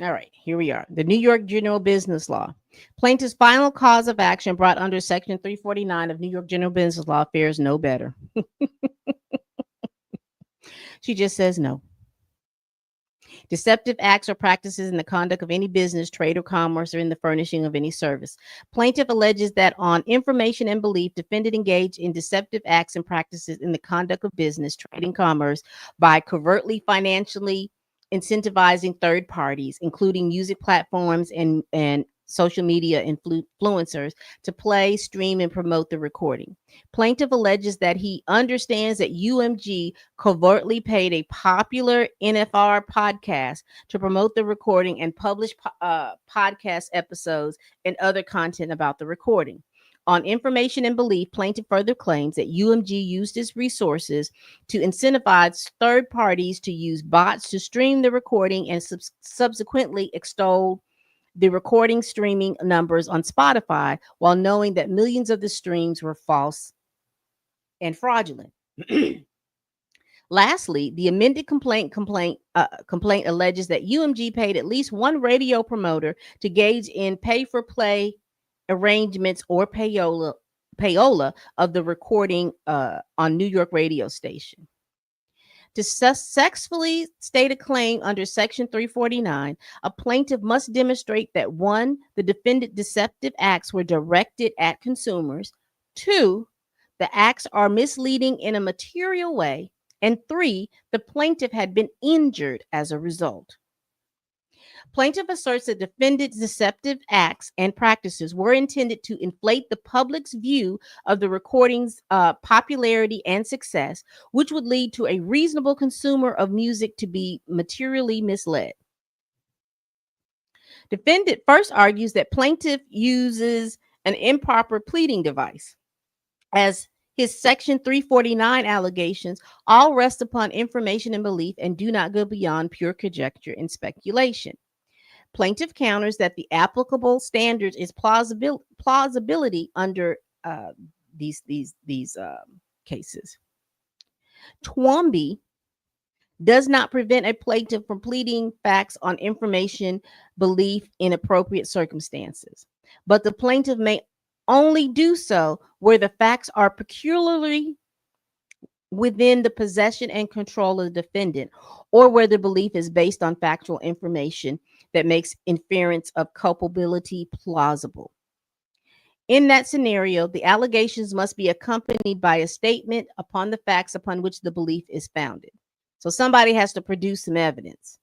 All right, here we are. The New York General Business Law. Plaintiff's final cause of action brought under Section 349 of New York General Business Law fares no better. She just says no. Deceptive acts or practices in the conduct of any business, trade, or commerce, or in the furnishing of any service. Plaintiff alleges that on information and belief, defendant engaged in deceptive acts and practices in the conduct of business, trade, and commerce by covertly financially incentivizing third parties, including music platforms and social media influencers, to play, stream, and promote the recording. Plaintiff alleges that he understands that UMG covertly paid a popular NFR podcast to promote the recording and publish podcast episodes and other content about the recording. On information and belief, plaintiff further claims that UMG used its resources to incentivize third parties to use bots to stream the recording and subsequently extol the recording streaming numbers on Spotify, while knowing that millions of the streams were false and fraudulent. Lastly, the amended complaint alleges that UMG paid at least one radio promoter to engage in pay-for-play arrangements or payola of the recording on New York radio station. To successfully state a claim under Section 349, a plaintiff must demonstrate that 1, the defendant deceptive acts were directed at consumers, 2, the acts are misleading in a material way, and 3, the plaintiff had been injured as a result. Plaintiff asserts that defendant's deceptive acts and practices were intended to inflate the public's view of the recording's popularity and success, which would lead to a reasonable consumer of music to be materially misled. Defendant first argues that plaintiff uses an improper pleading device, as his Section 349 allegations all rest upon information and belief and do not go beyond pure conjecture and speculation. Plaintiff counters that the applicable standards is plausibility under these cases. Twombly does not prevent a plaintiff from pleading facts on information, belief in appropriate circumstances, but the plaintiff may only do so where the facts are peculiarly within the possession and control of the defendant, or where the belief is based on factual information that makes inference of culpability plausible. In that scenario, the allegations must be accompanied by a statement upon the facts upon which the belief is founded. So somebody has to produce some evidence.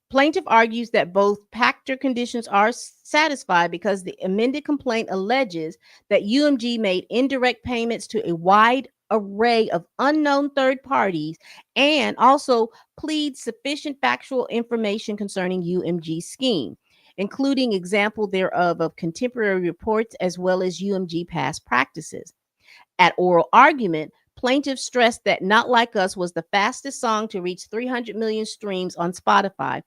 Plaintiff argues that both Pachter conditions are satisfied because the amended complaint alleges that UMG made indirect payments to a wide array of unknown third parties and also pleads sufficient factual information concerning UMG's scheme, including example thereof of contemporary reports as well as UMG past practices. At oral argument, plaintiffs stressed that Not Like Us was the fastest song to reach 300 million streams on Spotify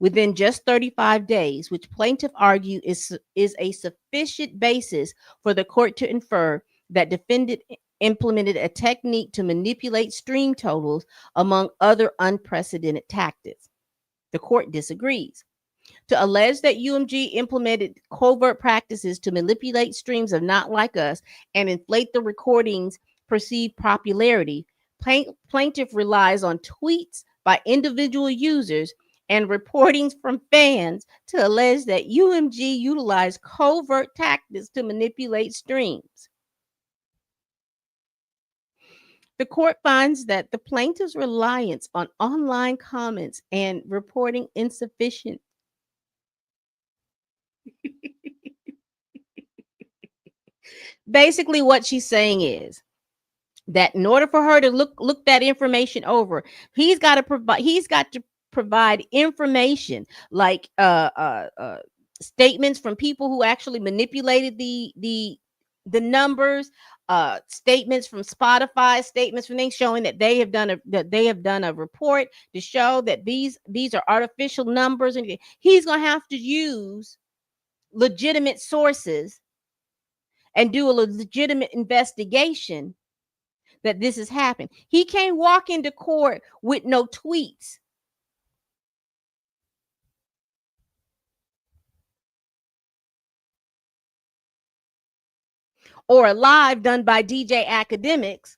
within just 35 days, which plaintiff argue is a sufficient basis for the court to infer that defendant implemented a technique to manipulate stream totals among other unprecedented tactics. The court disagrees. To allege that UMG implemented covert practices to manipulate streams of Not Like Us and inflate the recording's perceived popularity, plaintiff relies on tweets by individual users and reportings from fans to allege that UMG utilized covert tactics to manipulate streams. The court finds that the plaintiff's reliance on online comments and reporting insufficient. Basically, what she's saying is that in order for her to look that information over, he's got to provide information like statements from people who actually manipulated the numbers, statements from Spotify, statements from things showing that they have done a report to show that these are artificial numbers, and he's going to have to use legitimate sources and do a legitimate investigation that this has happened. He can't walk into court with no tweets or a live done by DJ Academics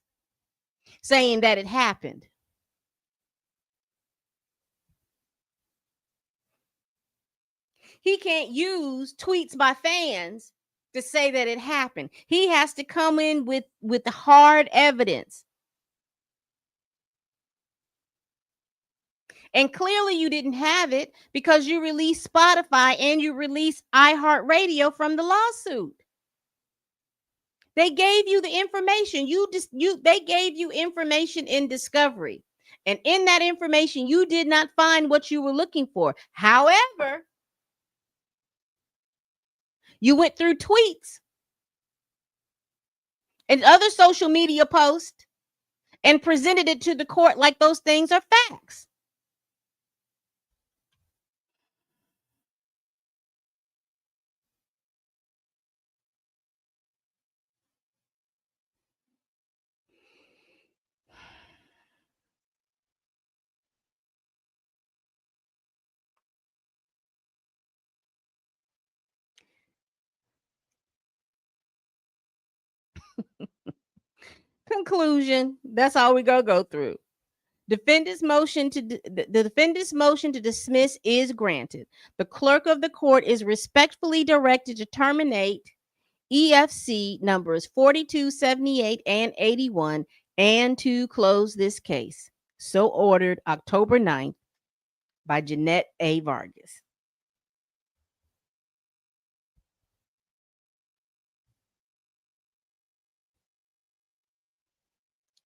saying that it happened. He can't use tweets by fans to say that it happened. He has to come in with hard evidence. And clearly you didn't have it because you released Spotify and you released iHeartRadio from the lawsuit. They gave you the information. They gave you information in discovery. And in that information, you did not find what you were looking for. However, you went through tweets and other social media posts and presented it to the court like those things are facts. Conclusion. That's all we go through. Defendant's motion to the defendant's motion to dismiss is granted. The clerk of the court is respectfully directed to terminate EFC numbers 42, 78, and 81 and to close this case. So ordered October 9th by Jeanette A. Vargas.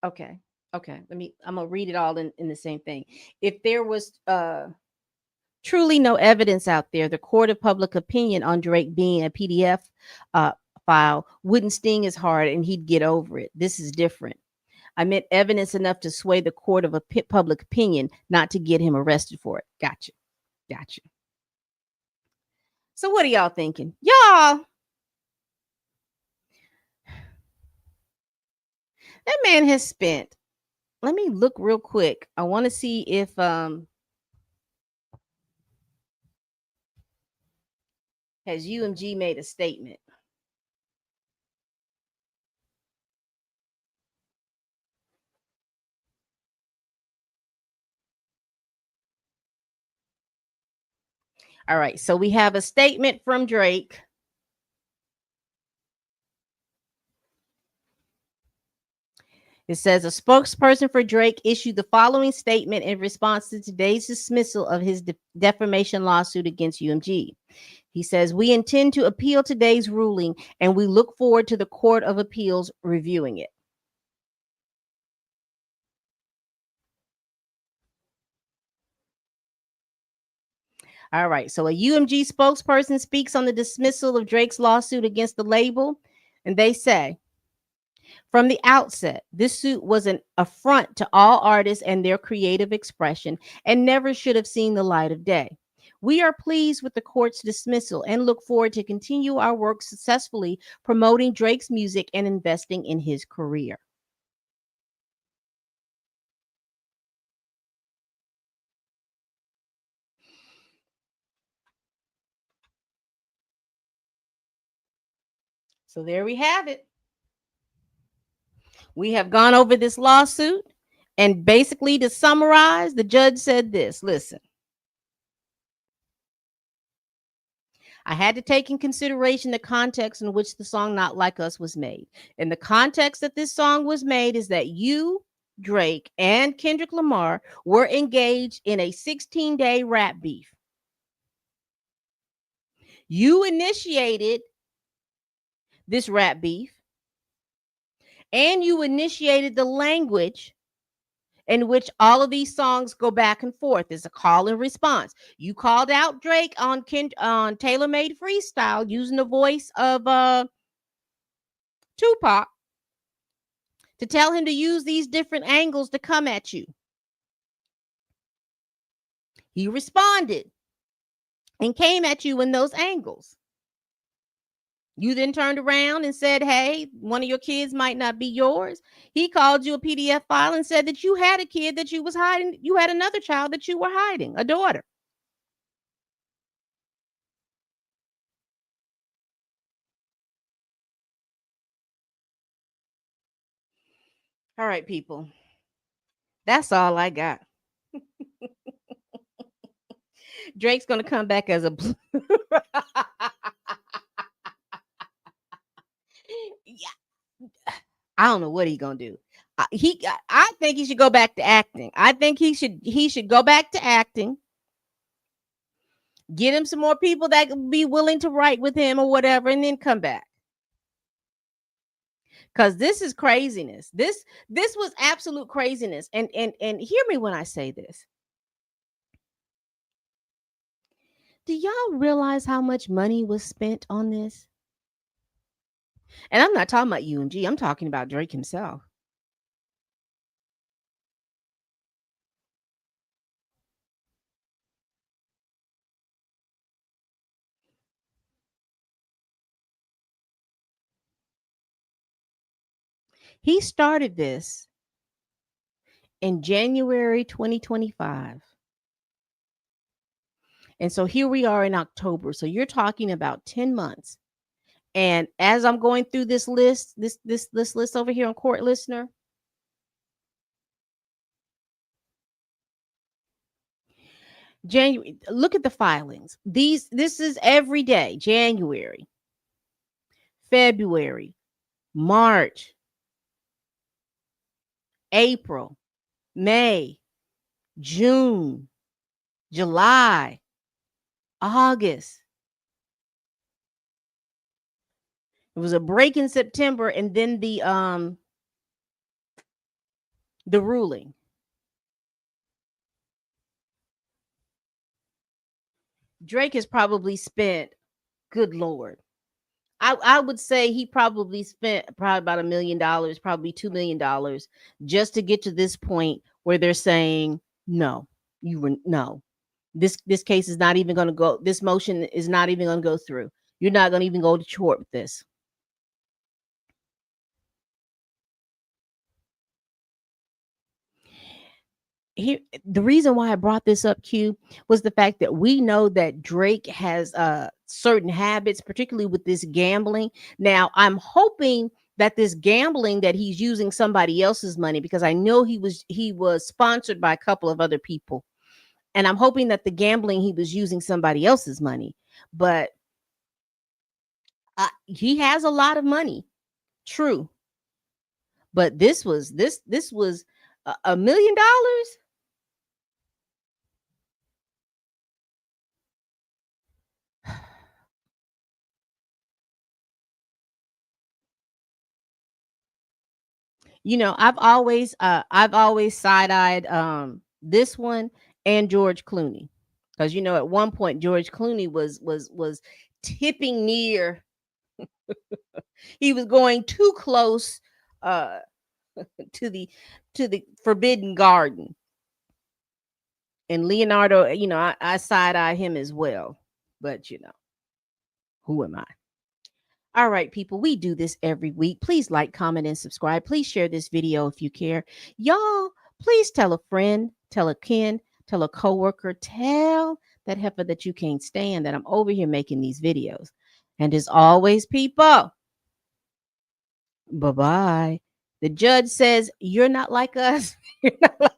Okay. I'm gonna read it all in the same thing. If there was truly no evidence out there, the court of public opinion on Drake being a PDF file wouldn't sting as hard and he'd get over it. This is different. I meant evidence enough to sway the court of public opinion, not to get him arrested for it. Gotcha. So what are y'all thinking? Y'all, that man has spent, let me look real quick. I want to see if has UMG made a statement. All right. So we have a statement from Drake. It says a spokesperson for Drake issued the following statement in response to today's dismissal of his defamation lawsuit against UMG. He says, "We intend to appeal today's ruling and we look forward to the Court of Appeals reviewing it." All right. So a UMG spokesperson speaks on the dismissal of Drake's lawsuit against the label, and they say, "From the outset, this suit was an affront to all artists and their creative expression and never should have seen the light of day. We are pleased with the court's dismissal and look forward to continue our work successfully promoting Drake's music and investing in his career." So there we have it. We have gone over this lawsuit, and basically, to summarize, the judge said this: listen, I had to take in consideration the context in which the song Not Like Us was made. And the context that this song was made is that you, Drake, and Kendrick Lamar were engaged in a 16-day rap beef. You initiated this rap beef, and you initiated the language in which all of these songs go back and forth. It's a call and response. You called out Drake on Tailor Made Freestyle using the voice of Tupac to tell him to use these different angles to come at you. He responded and came at you in those angles. You then turned around and said, "Hey, one of your kids might not be yours." He called you a PDF file and said that you had a kid that you was hiding. You had another child that you were hiding, a daughter. All right, people. That's all I got. Drake's gonna come back as a yeah. I don't know what he's gonna do. I think he should go back to acting. I think he should go back to acting. Get him some more people that be willing to write with him or whatever, and then come back. Because this is craziness. This was absolute craziness. And hear me when I say this. Do y'all realize how much money was spent on this? And I'm not talking about UMG. I'm talking about Drake himself. He started this in January 2025. And so here we are in October. So you're talking about 10 months. And as I'm going through this list, this list over here on Court Listener, January, look at the filings. This is every day: January, February, March, April, May, June, July, August. It was a break in September, and then the ruling. Drake has probably spent, good Lord, I would say he probably spent probably about $1 million, probably $2 million, just to get to this point where they're saying no, you were no. This case is not even going to go. This motion is not even going to go through. You're not going to even go to court with this. Here, the reason why I brought this up, Q, was the fact that we know that Drake has certain habits, particularly with this gambling. Now, I'm hoping that this gambling that he's using somebody else's money, because I know he was sponsored by a couple of other people. And I'm hoping that the gambling, he was using somebody else's money, but he has a lot of money. True. But this was $1 million. I've always side-eyed this one and George Clooney, because at one point George Clooney was tipping near, he was going too close uh to the forbidden garden. And Leonardo, I side-eye him as well. But who am I? All right, people, we do this every week. Please like, comment, and subscribe. Please share this video if you care. Y'all, please tell a friend, tell a kin, tell a coworker, tell that heifer that you can't stand that I'm over here making these videos. And as always, people, bye-bye. The judge says, you're not like us. You're not like